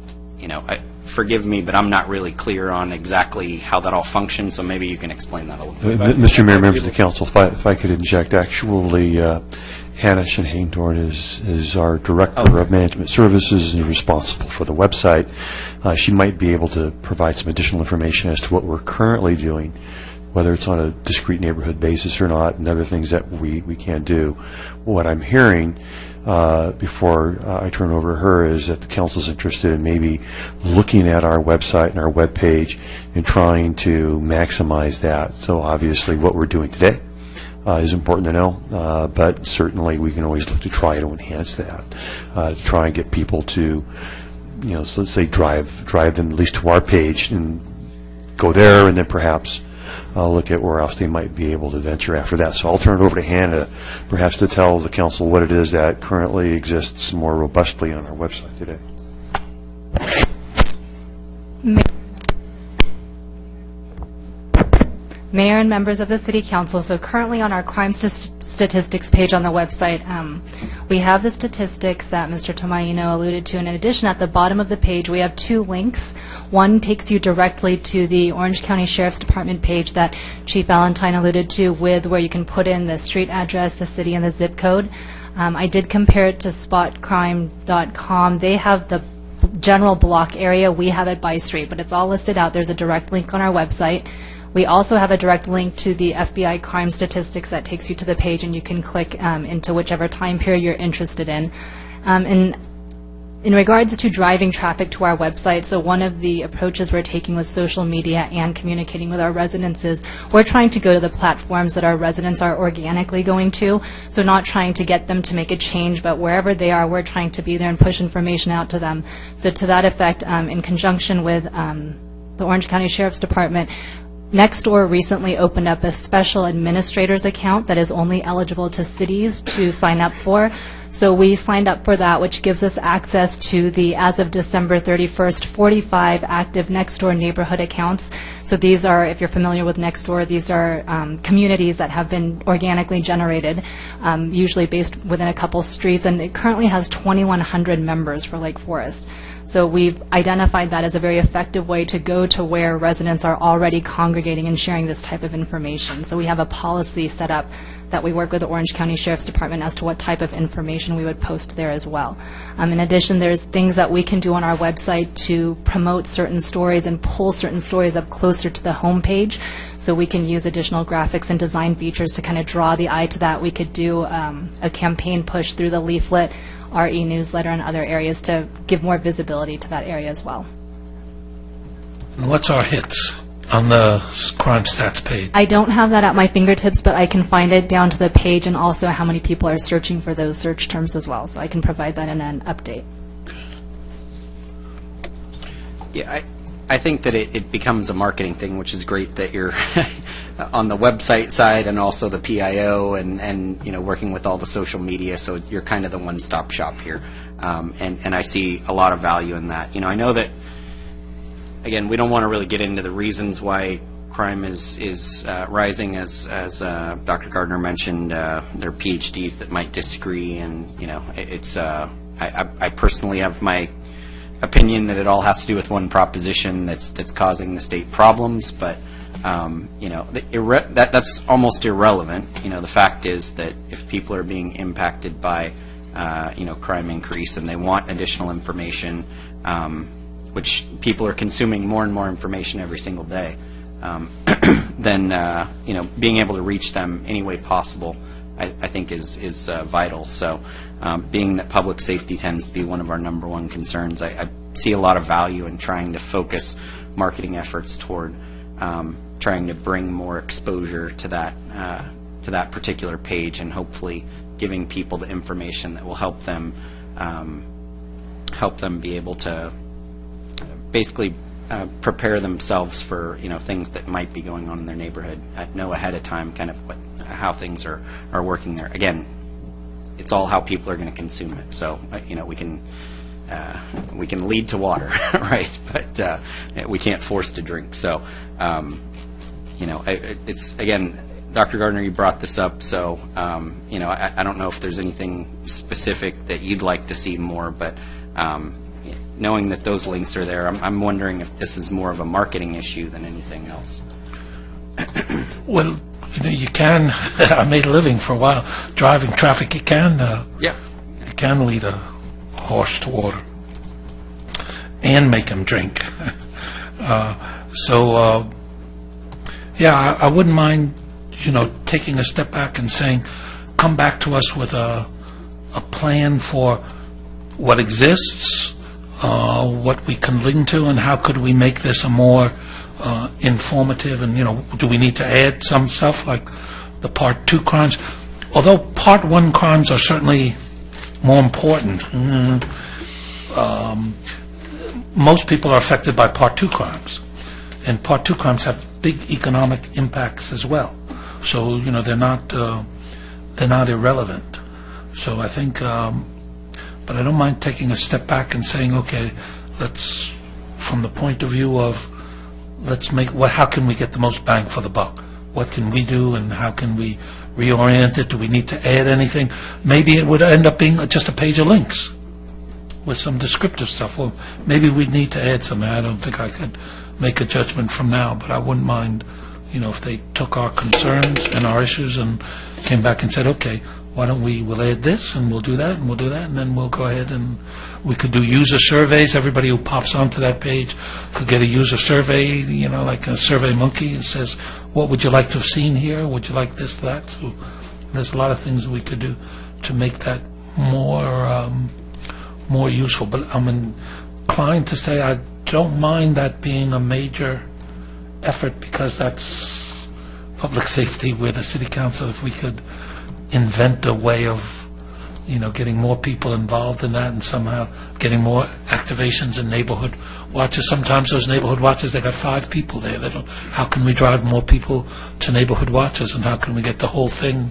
Speaker 5: forgive me, but I'm not really clear on exactly how that all functions, so maybe you can explain that a little bit.
Speaker 18: Mr. Mayor, members of the council, if I could interject, actually, Hannah Shenhaintorn is our Director of Management Services and is responsible for the website. She might be able to provide some additional information as to what we're currently doing, whether it's on a discrete neighborhood basis or not, and other things that we can do. What I'm hearing before I turn over to her is that the council's interested in maybe looking at our website and our web page and trying to maximize that. So obviously what we're doing today is important to know, but certainly we can always look to try to enhance that, to try and get people to, so let's say drive them at least to our page and go there, and then perhaps look at where else they might be able to venture after that. So I'll turn it over to Hannah, perhaps to tell the council what it is that currently exists more robustly on our website today.
Speaker 3: Mayor and members of the City Council, so currently on our crime statistics page on the website, we have the statistics that Mr. Tomaino alluded to, and in addition, at the bottom of the page, we have two links. One takes you directly to the Orange County Sheriff's Department page that Chief Valentine alluded to, with where you can put in the street address, the city, and the zip code. I did compare it to spotcrime.com. They have the general block area. We have it by street, but it's all listed out. There's a direct link on our website. We also have a direct link to the FBI crime statistics that takes you to the page, and you can click into whichever time period you're interested in. And in regards to driving traffic to our website, so one of the approaches we're taking with social media and communicating with our residents is we're trying to go to the platforms that our residents are organically going to, so not trying to get them to make a change, but wherever they are, we're trying to be there and push information out to them. So to that effect, in conjunction with the Orange County Sheriff's Department, Nextdoor recently opened up a special administrator's account that is only eligible to cities to sign up for. So we signed up for that, which gives us access to the, as of December 31st, 45 active Nextdoor neighborhood accounts. So these are, if you're familiar with Nextdoor, these are communities that have been organically generated, usually based within a couple streets, and it currently has 2,100 members for Lake Forest. So we've identified that as a very effective way to go to where residents are already congregating and sharing this type of information. So we have a policy set up that we work with the Orange County Sheriff's Department as to what type of information we would post there as well. In addition, there's things that we can do on our website to promote certain stories and pull certain stories up closer to the homepage. So we can use additional graphics and design features to kind of draw the eye to that. We could do a campaign push through the leaflet, our e-newsletter, and other areas to give more visibility to that area as well.
Speaker 10: And what's our hits on the crime stats page?
Speaker 3: I don't have that at my fingertips, but I can find it down to the page, and also how many people are searching for those search terms as well. So I can provide that in an update.
Speaker 5: Yeah, I think that it becomes a marketing thing, which is great that you're on the website side and also the PIO and working with all the social media, so you're kind of the one-stop shop here. And I see a lot of value in that. I know that again, we don't want to really get into the reasons why crime is rising, as Dr. Gardner mentioned. There are PhDs that might disagree, and it's. I personally have my opinion that it all has to do with one proposition that's causing the state problems, but that's almost irrelevant. The fact is that if people are being impacted by crime increase and they want additional information, which people are consuming more and more information every single day, then being able to reach them any way possible, I think is vital. So being that public safety tends to be one of our number one concerns, I see a lot of value in trying to focus marketing efforts toward trying to bring more exposure to that particular page, and hopefully giving people the information that will help them be able to basically prepare themselves for things that might be going on in their neighborhood. Know ahead of time kind of how things are working there. Again, it's all how people are going to consume it. So we can lead to water, right? But we can't force to drink. So it's, again, Dr. Gardner, you brought this up, so I don't know if there's anything specific that you'd like to see more, but knowing that those links are there, I'm wondering if this is more of a marketing issue than anything else.
Speaker 10: Well, you can. I made a living for a while driving traffic. You can. You can lead a horse to water and make him drink. I wouldn't mind, taking a step back and saying, come back to us with a plan for what exists, what we can link to, and how could we make this a more informative, and do we need to add some stuff like the Part 2 crimes? Although Part 1 crimes are certainly more important, most people are affected by Part 2 crimes, and Part 2 crimes have big economic impacts as well. So they're not irrelevant. So I think, but I don't mind taking a step back and saying, okay, let's, from the point of view of, let's make, how can we get the most bang for the buck? What can we do, and how can we reorient it? Do we need to add anything? Maybe it would end up being just a page of links with some descriptive stuff. Well, maybe we'd need to add something. I don't think I could make a judgment from now, but I wouldn't mind, if they took our concerns and our issues and came back and said, okay, why don't we'll add this, and we'll do that, and we'll do that, and then we'll go ahead and we could do user surveys. Everybody who pops onto that page could get a user survey, like a Survey Monkey, and says, what would you like to have seen here? Would you like this, that? So there's a lot of things we could do to make that more useful. But I'm inclined to say I don't mind that being a major effort, because that's public safety. We're the city council. If we could invent a way of getting more people involved in that, and somehow getting more activations in neighborhood watches. Sometimes those neighborhood watches, they got 5 people there. They don't. How can we drive more people to neighborhood watches, and how can we get the whole thing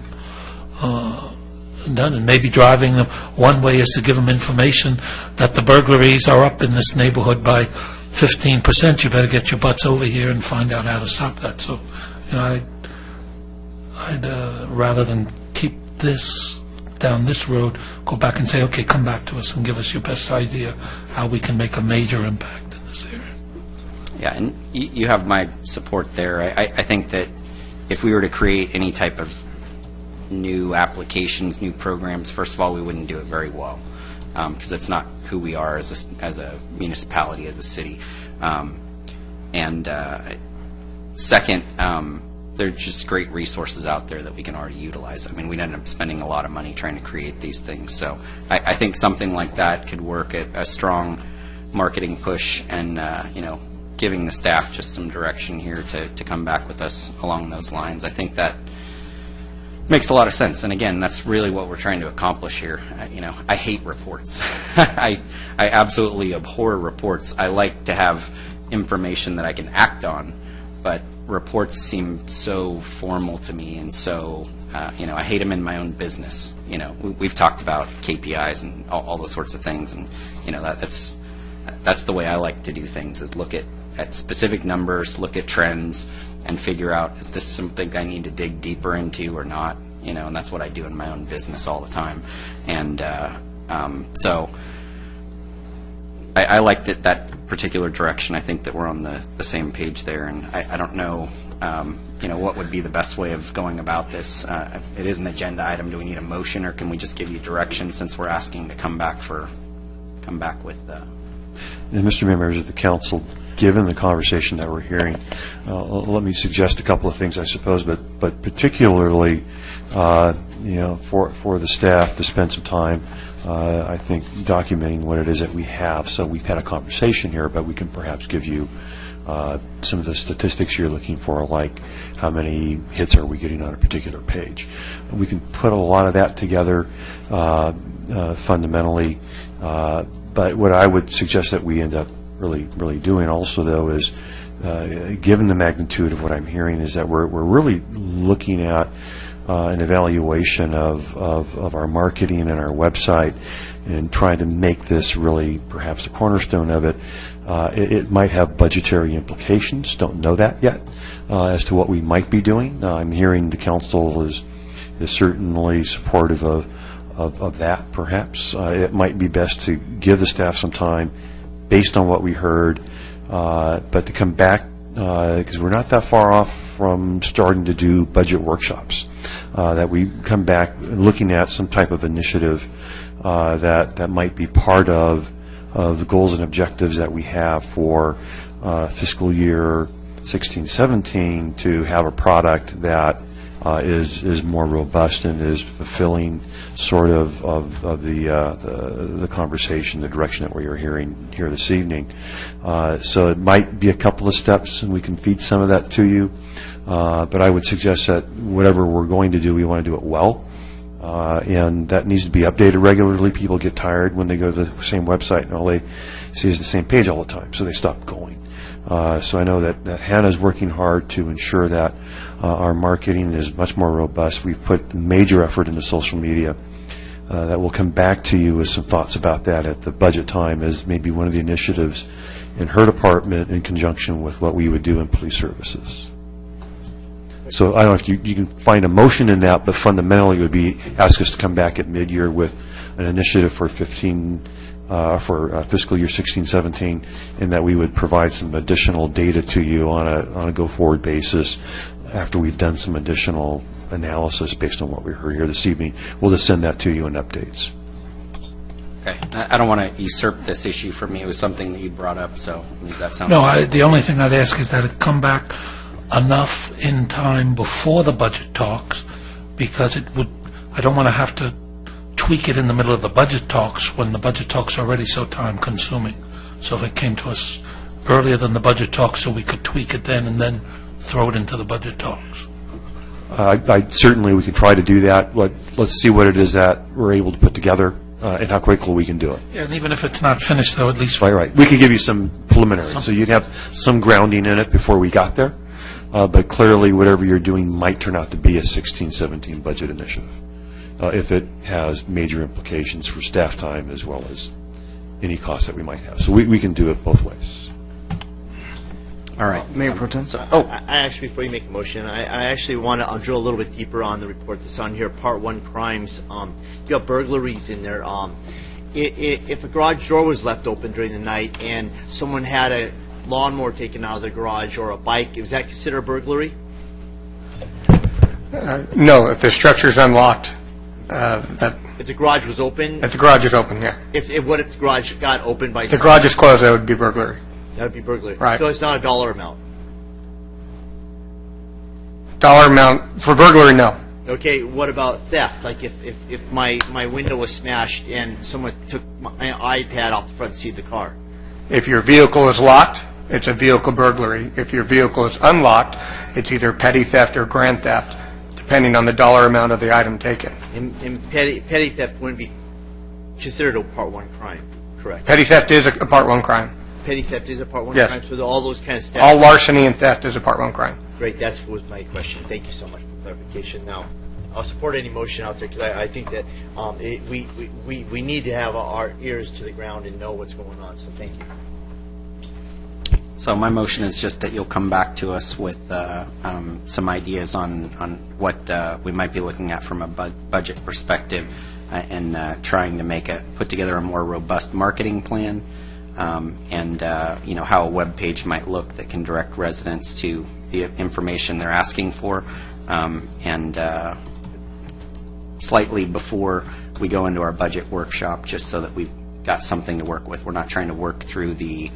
Speaker 10: done? And maybe driving them, one way is to give them information that the burglaries are up in this neighborhood by 15%. You better get your butts over here and find out how to stop that. So, I'd rather than keep this down this road, go back and say, okay, come back to us and give us your best idea how we can make a major impact in this area.
Speaker 5: Yeah, and you have my support there. I think that if we were to create any type of new applications, new programs, first of all, we wouldn't do it very well, because that's not who we are as a municipality, as a city. Second, there's just great resources out there that we can already utilize. I mean, we'd end up spending a lot of money trying to create these things. So I think something like that could work at a strong marketing push, and giving the staff just some direction here to come back with us along those lines. I think that makes a lot of sense. And again, that's really what we're trying to accomplish here. I hate reports. I absolutely abhor reports. I like to have information that I can act on, but reports seem so formal to me, and so I hate them in my own business. We've talked about KPIs and all those sorts of things, and that's the way I like to do things, is look at at specific numbers, look at trends, and figure out, is this something I need to dig deeper into or not? And that's what I do in my own business all the time. And so I like that particular direction. I think that we're on the same page there, and I don't know, what would be the best way of going about this. It is an agenda item. Do we need a motion, or can we just give you direction since we're asking to come back with
Speaker 18: And Mr. Mayor, members of the council, given the conversation that we're hearing, let me suggest a couple of things, I suppose, but particularly, for the staff to spend some time, I think, documenting what it is that we have. So we've had a conversation here, but we can perhaps give you some of the statistics you're looking for, like how many hits are we getting on a particular page. We can put a lot of that together fundamentally, but what I would suggest that we end up really doing also, though, is given the magnitude of what I'm hearing, is that we're really looking at an evaluation of our marketing and our website and trying to make this really perhaps the cornerstone of it. It might have budgetary implications. Don't know that yet as to what we might be doing. I'm hearing the council is certainly supportive of that, perhaps. It might be best to give the staff some time based on what we heard, but to come back, because we're not that far off from starting to do budget workshops, that we come back looking at some type of initiative that might be part of the goals and objectives that we have for fiscal year 16-17, to have a product that is more robust and is fulfilling sort of the conversation, the direction that we are hearing here this evening. So it might be a couple of steps, and we can feed some of that to you. But I would suggest that whatever we're going to do, we want to do it well. And that needs to be updated regularly. People get tired when they go to the same website and all they see is the same page all the time, so they stop going. So I know that Hannah's working hard to ensure that our marketing is much more robust. We've put major effort into social media. That we'll come back to you with some thoughts about that at the budget time as maybe one of the initiatives in her department in conjunction with what we would do in police services. So I don't know if you can find a motion in that, but fundamentally it would be ask us to come back at mid-year with an initiative for fiscal year 16-17, and that we would provide some additional data to you on a go-forward basis after we've done some additional analysis based on what we heard here this evening. We'll just send that to you in updates.
Speaker 5: Okay. I don't want to usurp this issue from me. It was something that you brought up, so does that sound
Speaker 10: No, the only thing I'd ask is that it come back enough in time before the budget talks, because I don't want to have to tweak it in the middle of the budget talks when the budget talks are already so time consuming. So if it came to us earlier than the budget talks, so we could tweak it then and then throw it into the budget talks.
Speaker 18: Certainly we can try to do that. Let's see what it is that we're able to put together and how quickly we can do it.
Speaker 10: Yeah, and even if it's not finished, though, at least...
Speaker 18: Right. We could give you some preliminary, so you'd have some grounding in it before we got there. But clearly, whatever you're doing might turn out to be a 16-17 budget initiative if it has major implications for staff time as well as any costs that we might have. So we can do it both ways.
Speaker 5: All right.
Speaker 1: Mayor Pro Tem?
Speaker 20: I actually, before you make a motion, I actually want to drill a little bit deeper on the report that's on here, Part 1 crimes. You have burglaries in there. If a garage door was left open during the night and someone had a lawnmower taken out of the garage or a bike, is that considered a burglary?
Speaker 2: No, if the structure's unlocked.
Speaker 20: If the garage was open?
Speaker 2: If the garage is open, yeah.
Speaker 20: What if the garage got opened by...
Speaker 2: If the garage is closed, that would be burglary.
Speaker 20: That would be burglary.
Speaker 2: Right.
Speaker 20: So it's not a dollar amount?
Speaker 2: Dollar amount, for burglary, no.
Speaker 20: Okay, what about theft? Like if my window was smashed and someone took my iPad off the front seat of the car?
Speaker 2: If your vehicle is locked, it's a vehicle burglary. If your vehicle is unlocked, it's either petty theft or grand theft, depending on the dollar amount of the item taken.
Speaker 20: And petty theft wouldn't be considered a Part 1 crime, correct?
Speaker 2: Petty theft is a Part 1 crime.
Speaker 20: Petty theft is a Part 1
Speaker 2: Yes.
Speaker 20: crime? So all those kind of stuff?
Speaker 2: All larceny and theft is a Part 1 crime.
Speaker 20: Great, that was my question. Thank you so much for clarification. Now, I'll support any motion out there because I think that we need to have our ears to the ground and know what's going on, so thank you.
Speaker 5: So my motion is just that you'll come back to us with some ideas on what we might be looking at from a budget perspective, and trying to put together a more robust marketing plan, and how a web page might look that can direct residents to the information they're asking for, and slightly before we go into our budget workshop, just so that we've got something to work with. We're not trying to work through the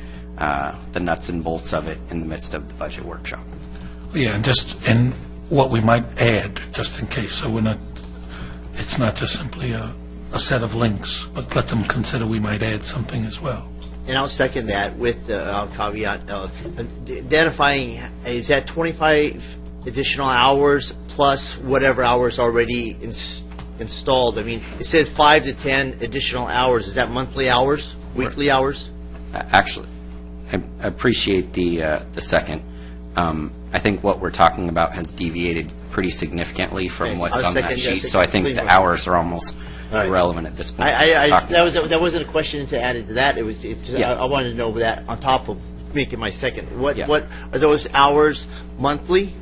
Speaker 5: nuts and bolts of it in the midst of the budget workshop.
Speaker 10: Yeah, and what we might add, just in case, so it's not just simply a set of links, but let them consider we might add something as well.
Speaker 20: And I'll second that with the caveat identifying, is that 25 additional hours plus whatever hours already installed? I mean, it says 5 to 10 additional hours. Is that monthly hours, weekly hours?
Speaker 5: Actually, I appreciate the second. I think what we're talking about has deviated pretty significantly from what's on that sheet, so I think the hours are almost irrelevant at this point.
Speaker 20: That wasn't a question to add into that. It's just, I wanted to know that on top of making my second. What are those hours monthly?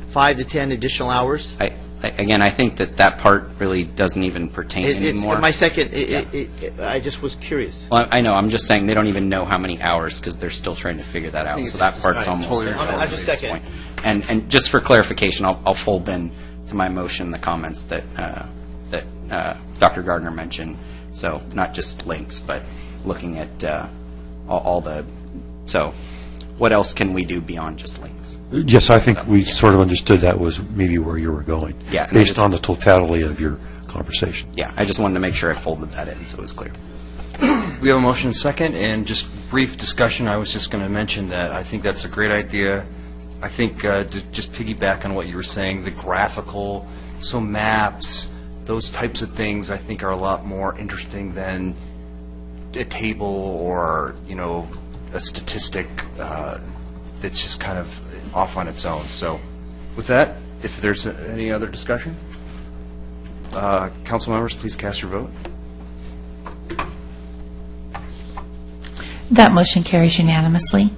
Speaker 20: 5 to 10 additional hours?
Speaker 5: Again, I think that part really doesn't even pertain anymore.
Speaker 20: My second, I just was curious.
Speaker 5: Well, I know. I'm just saying they don't even know how many hours because they're still trying to figure that out. So that part's almost irrelevant at this point. And just for clarification, I'll fold in to my motion the comments that Dr. Gardner mentioned. So not just links, but looking at all the. So what else can we do beyond just links?
Speaker 18: Yes, I think we sort of understood that was maybe where you were going, based on the totality of your conversation.
Speaker 5: Yeah, I just wanted to make sure I folded that in so it was clear.
Speaker 1: We have a motion second, and just brief discussion. I was just going to mention that I think that's a great idea. I think to just piggyback on what you were saying, the graphical, so maps, those types of things I think are a lot more interesting than a table or, a statistic that's just kind of off on its own. So with that, if there's any other discussion, council members, please cast your vote.
Speaker 7: That motion carries unanimously.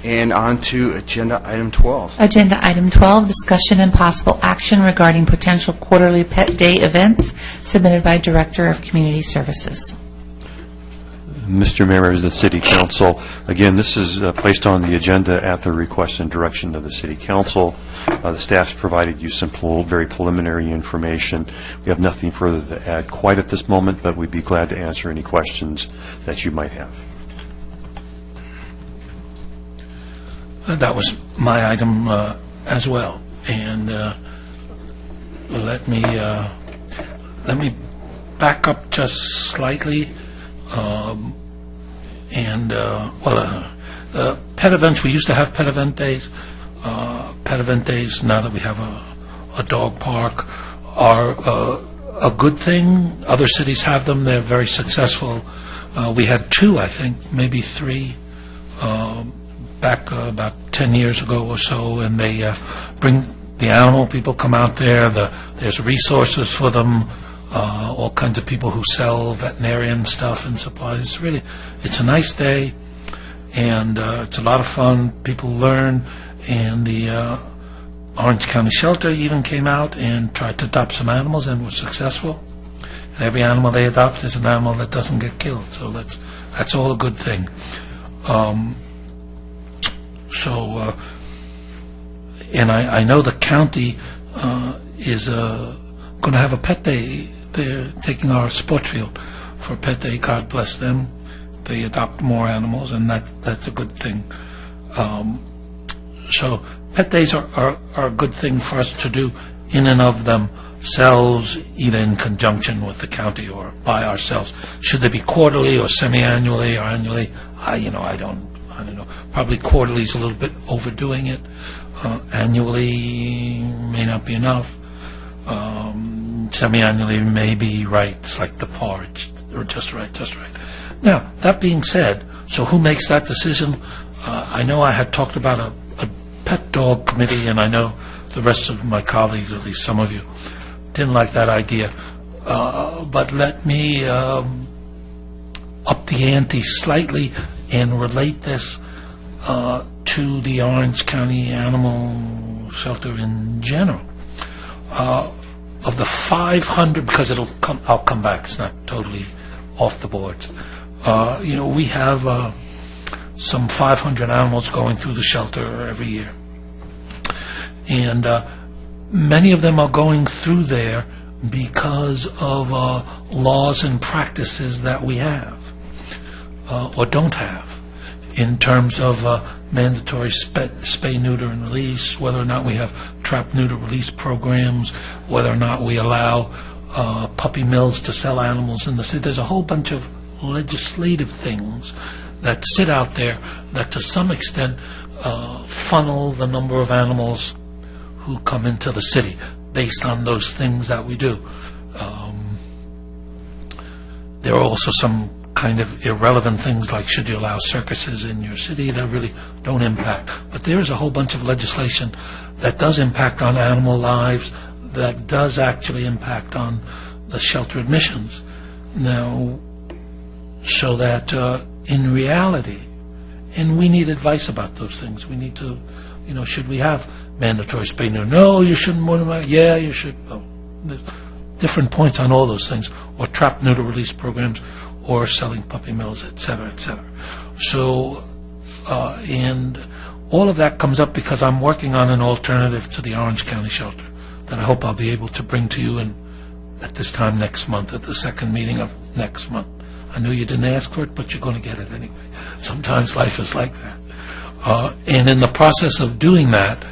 Speaker 1: And on to agenda item 12.
Speaker 7: Agenda item 12, discussion and possible action regarding potential quarterly pet day events, submitted by Director of Community Services.
Speaker 18: Mr. Mayor, members of the City Council, again, this is placed on the agenda at the request and direction of the City Council. The staff's provided you some very preliminary information. We have nothing further to add quite at this moment, but we'd be glad to answer any questions that you might have.
Speaker 10: That was my item as well, and let me back up just slightly. Pet events, we used to have pet event days. Pet event days, now that we have a dog park, are a good thing. Other cities have them. They're very successful. We had 2, I think, maybe 3, back about 10 years ago or so, and they bring the animal, people come out there, there's resources for them, all kinds of people who sell veterinarian stuff and supplies. It's a nice day, and it's a lot of fun. People learn, and the Orange County Shelter even came out and tried to adopt some animals and was successful. And every animal they adopt is an animal that doesn't get killed, so that's all a good thing. And I know the county is going to have a pet day. They're taking our sports field for pet day. God bless them. They adopt more animals, and that's a good thing. So pet days are a good thing for us to do in and of themselves, either in conjunction with the county or by ourselves. Should they be quarterly or semi-annually or annually? I don't know. Probably quarterly is a little bit overdoing it. Annually may not be enough. Semi-annually may be right. It's like the porridge, or just right. Now, that being said, so who makes that decision? I know I had talked about a pet dog committee, and I know the rest of my colleagues, at least some of you, didn't like that idea. But let me up the ante slightly and relate this to the Orange County Animal Shelter in general. Of the 500, because I'll come back, it's not totally off the boards. We have some 500 animals going through the shelter every year. And many of them are going through there because of laws and practices that we have or don't have in terms of mandatory spay, neuter, and release, whether or not we have trap, neuter, release programs, whether or not we allow puppy mills to sell animals in the city. There's a whole bunch of legislative things that sit out there that to some extent funnel the number of animals who come into the city based on those things that we do. There are also some kind of irrelevant things like should you allow circuses in your city that really don't impact. But there is a whole bunch of legislation that does impact on animal lives, that does actually impact on the shelter admissions. Now, so that in reality, and we need advice about those things. We need to, should we have mandatory spay neuter? No, you shouldn't. Yeah, you should. Oh, there's different points on all those things, or trap, neuter, release programs, or selling puppy mills, et cetera, et cetera. So, and all of that comes up because I'm working on an alternative to the Orange County shelter that I hope I'll be able to bring to you at this time next month, at the second meeting of next month. I know you didn't ask for it, but you're going to get it anyway. Sometimes life is like that. And in the process of doing that,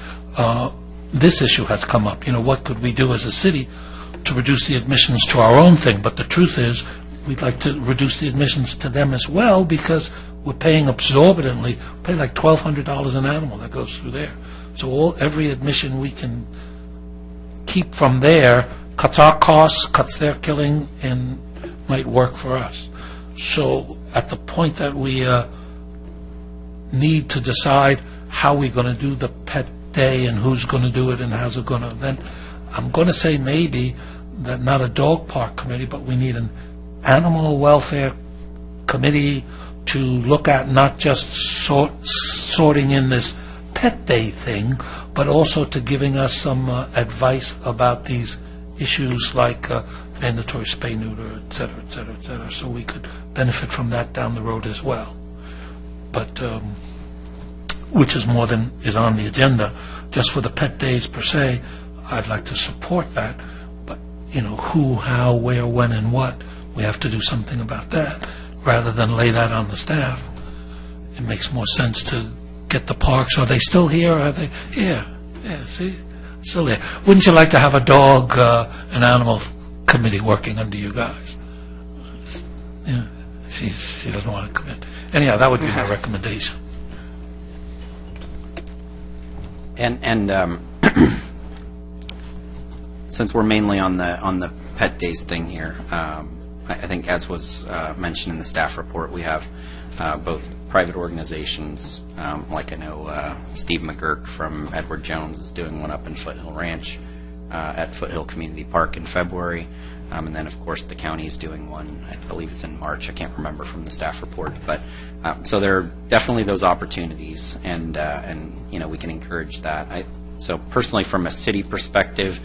Speaker 10: this issue has come up. What could we do as a city to reduce the admissions to our own thing? But the truth is, we'd like to reduce the admissions to them as well because we're paying exorbitantly. We pay like $1,200 an animal that goes through there. So every admission we can keep from there cuts our costs, cuts their killing, and might work for us. So at the point that we need to decide how we're going to do the pet day and who's going to do it and how's it going to, then I'm going to say maybe that not a dog park committee, but we need an animal welfare committee to look at not just sorting in this pet day thing, but also to giving us some advice about these issues like mandatory spay, neuter, et cetera, et cetera, et cetera, so we could benefit from that down the road as well. But, which is more than is on the agenda. Just for the pet days per se, I'd like to support that, but, who, how, where, when, and what, we have to do something about that, rather than lay that on the staff. It makes more sense to get the parks. Are they still here? Are they? Yeah, see? Still there. Wouldn't you like to have a dog, an animal committee working under you guys? Yeah, she doesn't want to come in. Anyhow, that would be my recommendation.
Speaker 5: And since we're mainly on the pet days thing here, I think as was mentioned in the staff report, we have both private organizations, like I know Steve McGurk from Edward Jones is doing one up in Foothill Ranch at Foothill Community Park in February. And then, of course, the county is doing one, I believe it's in March. I can't remember from the staff report. But so there are definitely those opportunities, and we can encourage that. So personally, from a city perspective,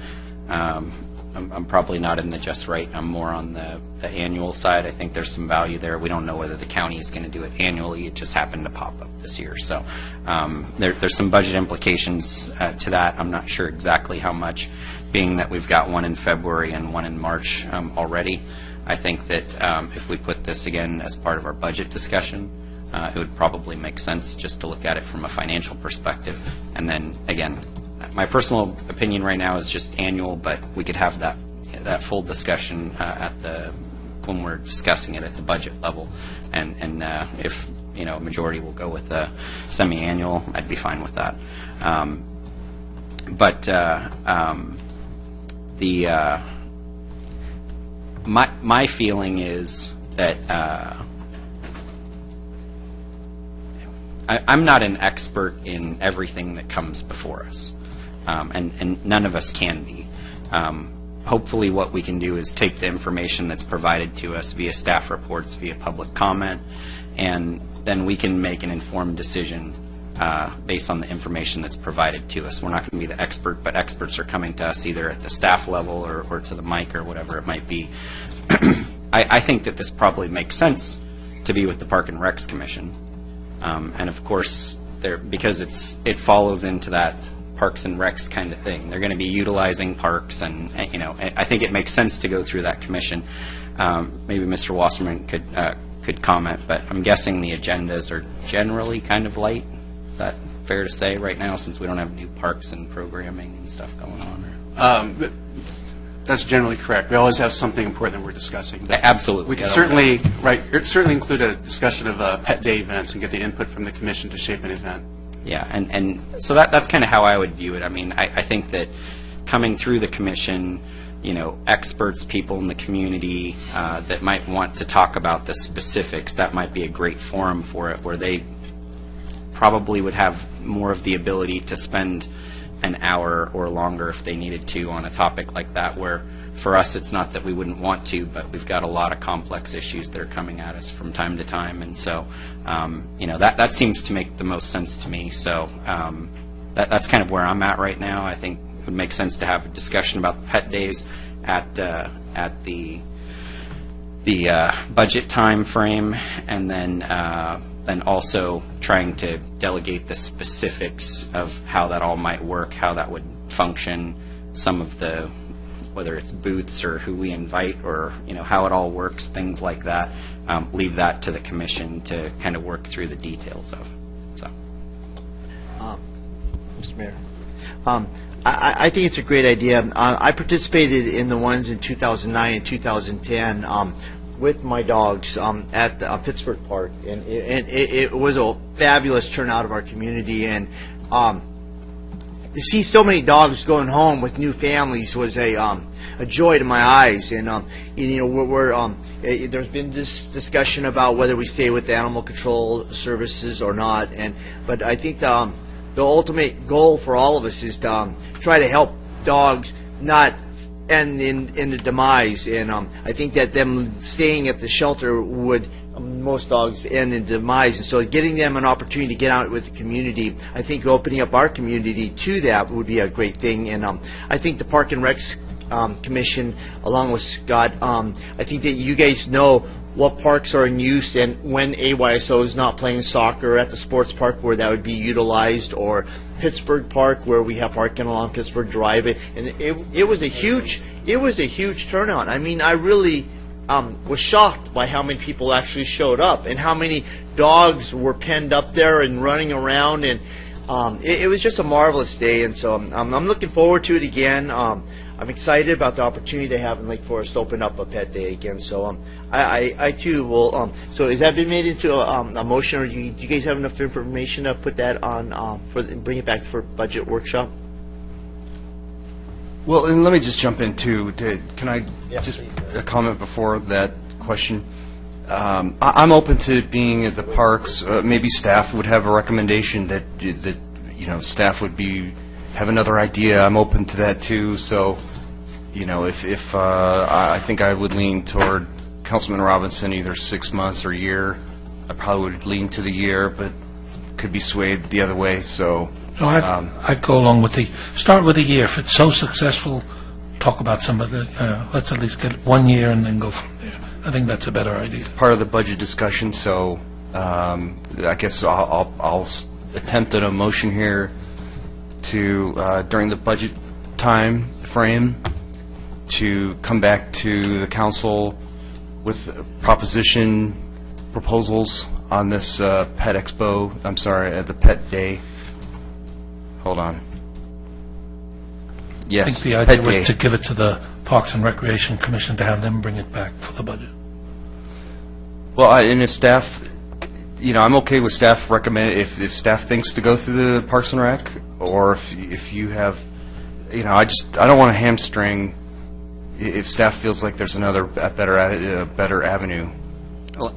Speaker 5: I'm probably not in the just right. I'm more on the annual side. I think there's some value there. We don't know whether the county is going to do it annually. It just happened to pop up this year. So there's some budget implications to that. I'm not sure exactly how much, being that we've got one in February and one in March already. I think that if we put this again as part of our budget discussion, it would probably make sense just to look at it from a financial perspective. And then, again, my personal opinion right now is just annual, but we could have that full discussion when we're discussing it at the budget level. And if a majority will go with the semi-annual, I'd be fine with that. My feeling is that I'm not an expert in everything that comes before us, and none of us can be. Hopefully what we can do is take the information that's provided to us via staff reports, via public comment, and then we can make an informed decision based on the information that's provided to us. We're not going to be the expert, but experts are coming to us either at the staff level or to the mic or whatever it might be. I think that this probably makes sense to be with the Park and Recs Commission. And of course, because it follows into that Parks and Recs kind of thing. They're going to be utilizing parks, and I think it makes sense to go through that commission. Maybe Mr. Wasserman could comment, but I'm guessing the agendas are generally kind of light. Is that fair to say right now, since we don't have new parks and programming and stuff going on?
Speaker 6: That's generally correct. We always have something important that we're discussing.
Speaker 5: Absolutely.
Speaker 6: We can certainly include a discussion of pet day events and get the input from the commission to shape an event.
Speaker 5: Yeah, and so that's kind of how I would view it. I mean, I think that coming through the commission, experts, people in the community that might want to talk about the specifics, that might be a great forum for it, where they probably would have more of the ability to spend an hour or longer if they needed to on a topic like that, where for us it's not that we wouldn't want to, but we've got a lot of complex issues that are coming at us from time to time, and so that seems to make the most sense to me. So that's kind of where I'm at right now. I think it would make sense to have a discussion about the pet days at the budget time frame, and then also trying to delegate the specifics of how that all might work, how that would function, some of the, whether it's booths or who we invite, or how it all works, things like that. Leave that to the commission to kind of work through the details of. So,
Speaker 20: Mr. Mayor, I think it's a great idea. I participated in the ones in 2009 and 2010 with my dogs at Pittsburgh Park, and it was a fabulous turnout of our community, and to see so many dogs going home with new families was a joy to my eyes. And there's been this discussion about whether we stay with the animal control services or not, but I think the ultimate goal for all of us is to try to help dogs not end in the demise, and I think that them staying at the shelter would, most dogs, end in demise, and so getting them an opportunity to get out with the community, I think opening up our community to that would be a great thing. And I think the Park and Recs Commission, along with Scott, I think that you guys know what parks are in use and when AYSO is not playing soccer at the sports park where that would be utilized, or Pittsburgh Park where we have parking along Pittsburgh Drive, and it was a huge turnout. I mean, I really was shocked by how many people actually showed up and how many dogs were penned up there and running around, and it was just a marvelous day. And so I'm looking forward to it again. I'm excited about the opportunity to have in Lake Forest open up a pet day again. So I too will. So has that been made into a motion, or do you guys have enough information to put that on bring it back for budget workshop?
Speaker 1: Well, and let me just jump in too. Can I just
Speaker 20: please.
Speaker 1: a comment before that question? I'm open to being at the parks. Maybe staff would have a recommendation that staff would have another idea. I'm open to that too. So, if I think I would lean toward Councilman Robinson, either 6 months or a year. I probably would lean to the year, but could be swayed the other way. So,
Speaker 10: no, I'd go along with start with a year. If it's so successful, talk about some of the. Let's at least get 1 year and then go from there. I think that's a better idea.
Speaker 1: Part of the budget discussion. So, I guess I'll attempt at a motion here to during the budget time frame to come back to the council with proposals on this pet expo. I'm sorry, the pet day. Hold on. Yes,
Speaker 10: I think the idea was to give it to the Parks and Recreation Commission to have them bring it back for the budget.
Speaker 1: Well, and if staff, I'm okay with staff recommend if staff thinks to go through the Parks and Rec, or if you have, I don't want to hamstring if staff feels like there's another better avenue.
Speaker 5: Well,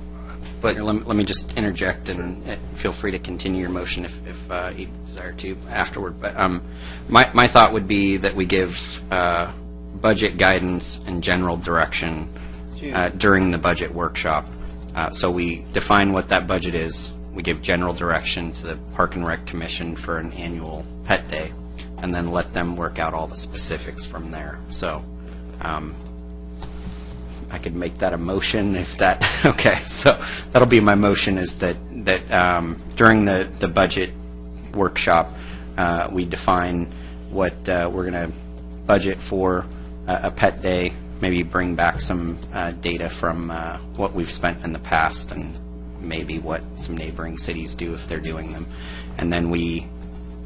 Speaker 5: but let me just interject, and feel free to continue your motion if you desire to afterward. But my thought would be that we give budget guidance and general direction during the budget workshop. So we define what that budget is, we give general direction to the Park and Rec Commission for an annual pet day, and then let them work out all the specifics from there. So I could make that a motion if that, okay, so that'll be my motion, is that during the budget workshop, we define what we're going to budget for a pet day, maybe bring back some data from what we've spent in the past and maybe what some neighboring cities do if they're doing them. And then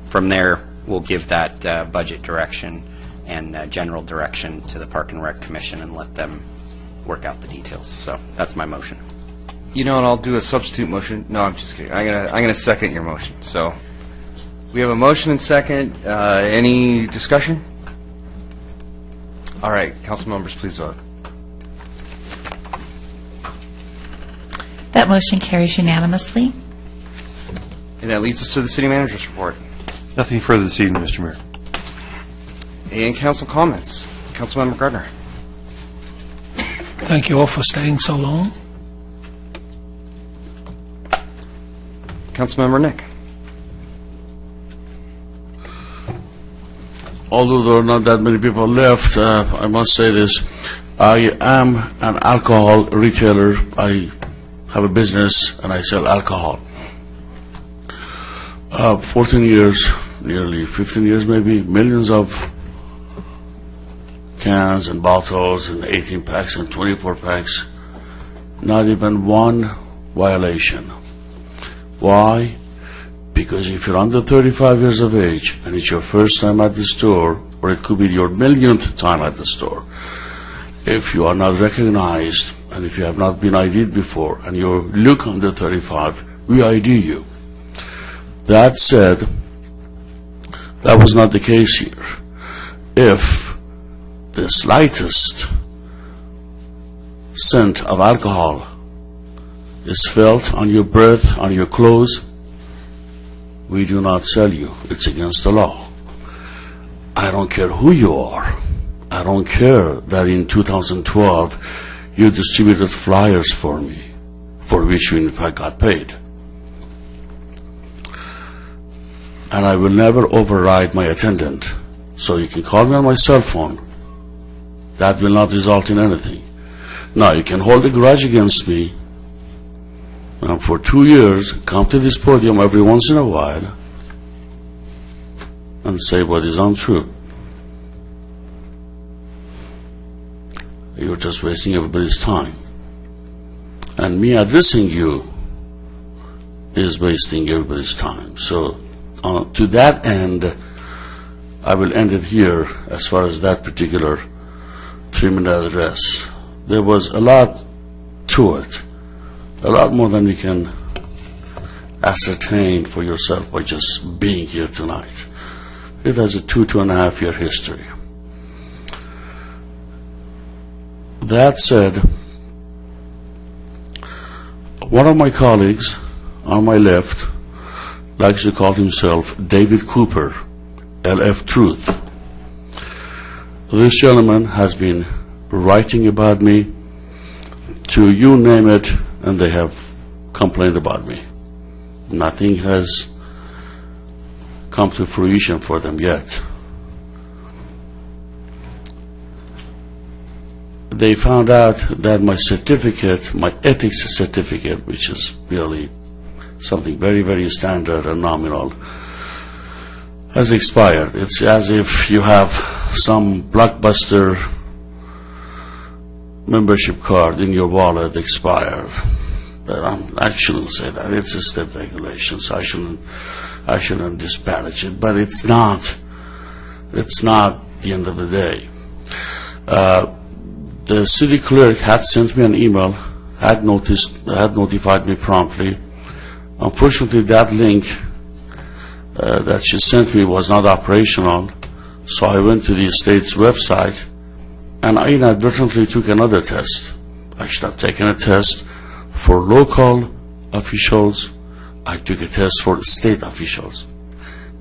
Speaker 5: from there, we'll give that budget direction and general direction to the Park and Rec Commission and let them work out the details. So that's my motion.
Speaker 1: You know, and I'll do a substitute motion. No, I'm just kidding. I'm gonna second your motion. So we have a motion and second. Any discussion? All right, council members, please vote.
Speaker 7: That motion carries unanimously.
Speaker 1: And that leads us to the city manager's report.
Speaker 18: Nothing further this evening, Mr. Mayor.
Speaker 1: And council comments. Councilmember Gardner.
Speaker 10: Thank you all for staying so long.
Speaker 1: Councilmember Nick.
Speaker 17: Although there are not that many people left, I must say this. I am an alcohol retailer. I have a business and I sell alcohol. 14 years, nearly 15 years maybe, millions of cans and bottles and 18 packs and 24 packs. Not even one violation. Why? Because if you're under 35 years of age and it's your first time at the store, or it could be your millionth time at the store, if you are not recognized and if you have not been ID'd before and you look under 35, we ID you. That said, that was not the case here. If the slightest scent of alcohol is felt on your breath, on your clothes, we do not sell you. It's against the law. I don't care who you are. I don't care that in 2012 you distributed flyers for me, for which you in fact got paid. And I will never override my attendant. So you can call me on my cell phone. That will not result in anything. Now, you can hold a grudge against me, and for 2 years, come to this podium every once in a while and say what is untrue. You're just wasting everybody's time. And me addressing you is wasting everybody's time. So, to that end, I will end it here as far as that particular 3-minute address. There was a lot to it, a lot more than you can ascertain for yourself by just being here tonight. It has a 2.5 year history. That said, one of my colleagues on my left likes to call himself David Cooper, LF Truth. This gentleman has been writing about me to you name it, and they have complained about me. Nothing has come to fruition for them yet. They found out that my certificate, my ethics certificate, which is really something very, very standard and nominal, has expired. It's as if you have some Blockbuster membership card in your wallet expired. But I shouldn't say that. It's a state regulation, so I shouldn't disparage it. But it's not the end of the day. The city clerk had sent me an email, had notified me promptly. Unfortunately, that link that she sent me was not operational, so I went to the state's website and I inadvertently took another test. I should have taken a test for local officials. I took a test for state officials.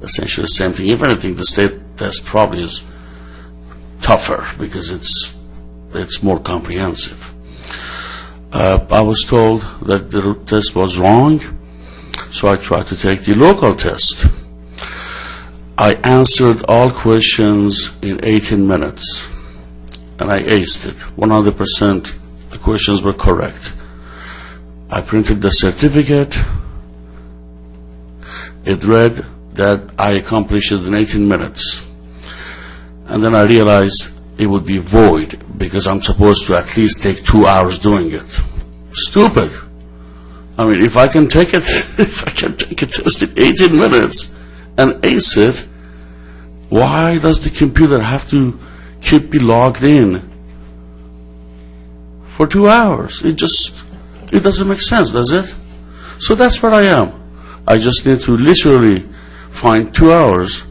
Speaker 17: Essentially the same thing. If anything, the state test probably is tougher because it's more comprehensive. I was told that the test was wrong. So I tried to take the local test. I answered all questions in 18 minutes, and I aced it. 100% the questions were correct. I printed the certificate. It read that I accomplished it in 18 minutes. And then I realized it would be void because I'm supposed to at least take 2 hours doing it. Stupid. I mean, if I can take it, if I can take a test in 18 minutes and ace it, why does the computer have to keep me logged in for 2 hours? It doesn't make sense, does it? So that's where I am. I just need to literally find 2 hours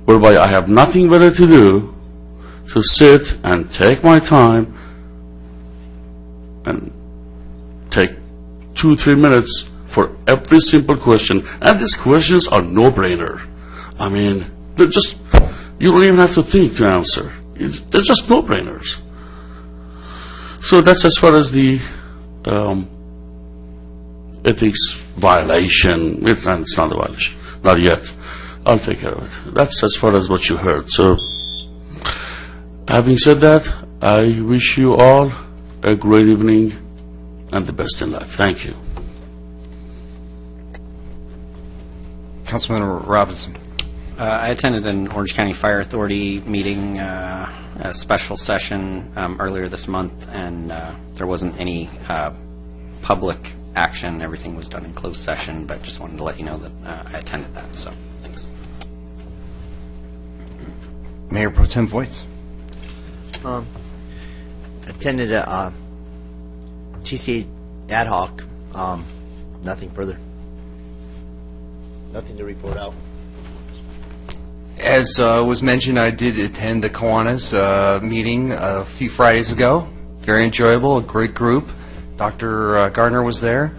Speaker 17: whereby I have nothing better to do to sit and take my time and take 2-3 minutes for every simple question. And these questions are no-brainer. I mean, they're just, you don't even have to think to answer. They're just no-brainers. So that's as far as the ethics violation. It's not a violation. Not yet. I'll take care of it. That's as far as what you heard. So, having said that, I wish you all a great evening and the best in life. Thank you.
Speaker 1: Councilman Robinson.
Speaker 5: I attended an Orange County Fire Authority meeting, a special session earlier this month, and there wasn't any public action. Everything was done in closed session, but just wanted to let you know that I attended that. So, thanks.
Speaker 1: Mayor Pro Tem Voights.
Speaker 20: Attended a TCA ad hoc. Nothing further. Nothing to report out.
Speaker 1: As was mentioned, I did attend the Kiwanis meeting a few Fridays ago. Very enjoyable, a great group. Dr. Gardner was there.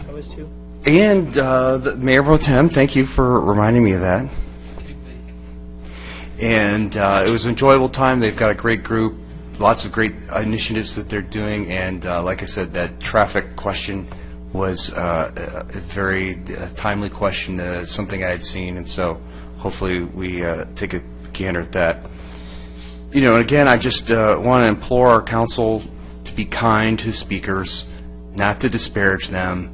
Speaker 20: I was too.
Speaker 1: And the Mayor Pro Tem, thank you for reminding me of that. And it was an enjoyable time. They've got a great group, lots of great initiatives that they're doing, and like I said, that traffic question was a very timely question, something I had seen, and so hopefully we take a gander at that. You know, and again, I just want to implore our council to be kind to speakers, not to disparage them.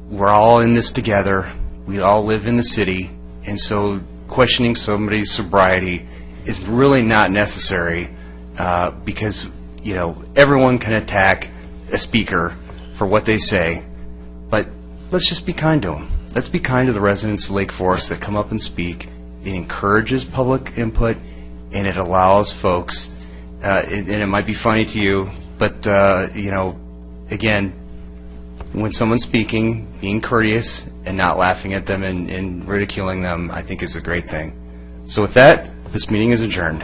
Speaker 1: We're all in this together. We all live in the city, and so questioning somebody's sobriety is really not necessary because, you know, everyone can attack a speaker for what they say, but let's just be kind to them. Let's be kind to the residents of Lake Forest that come up and speak. It encourages public input, and it allows folks, and it might be funny to you, but, you know, again, when someone's speaking, being courteous and not laughing at them and ridiculing them, I think is a great thing. So with that, this meeting is adjourned.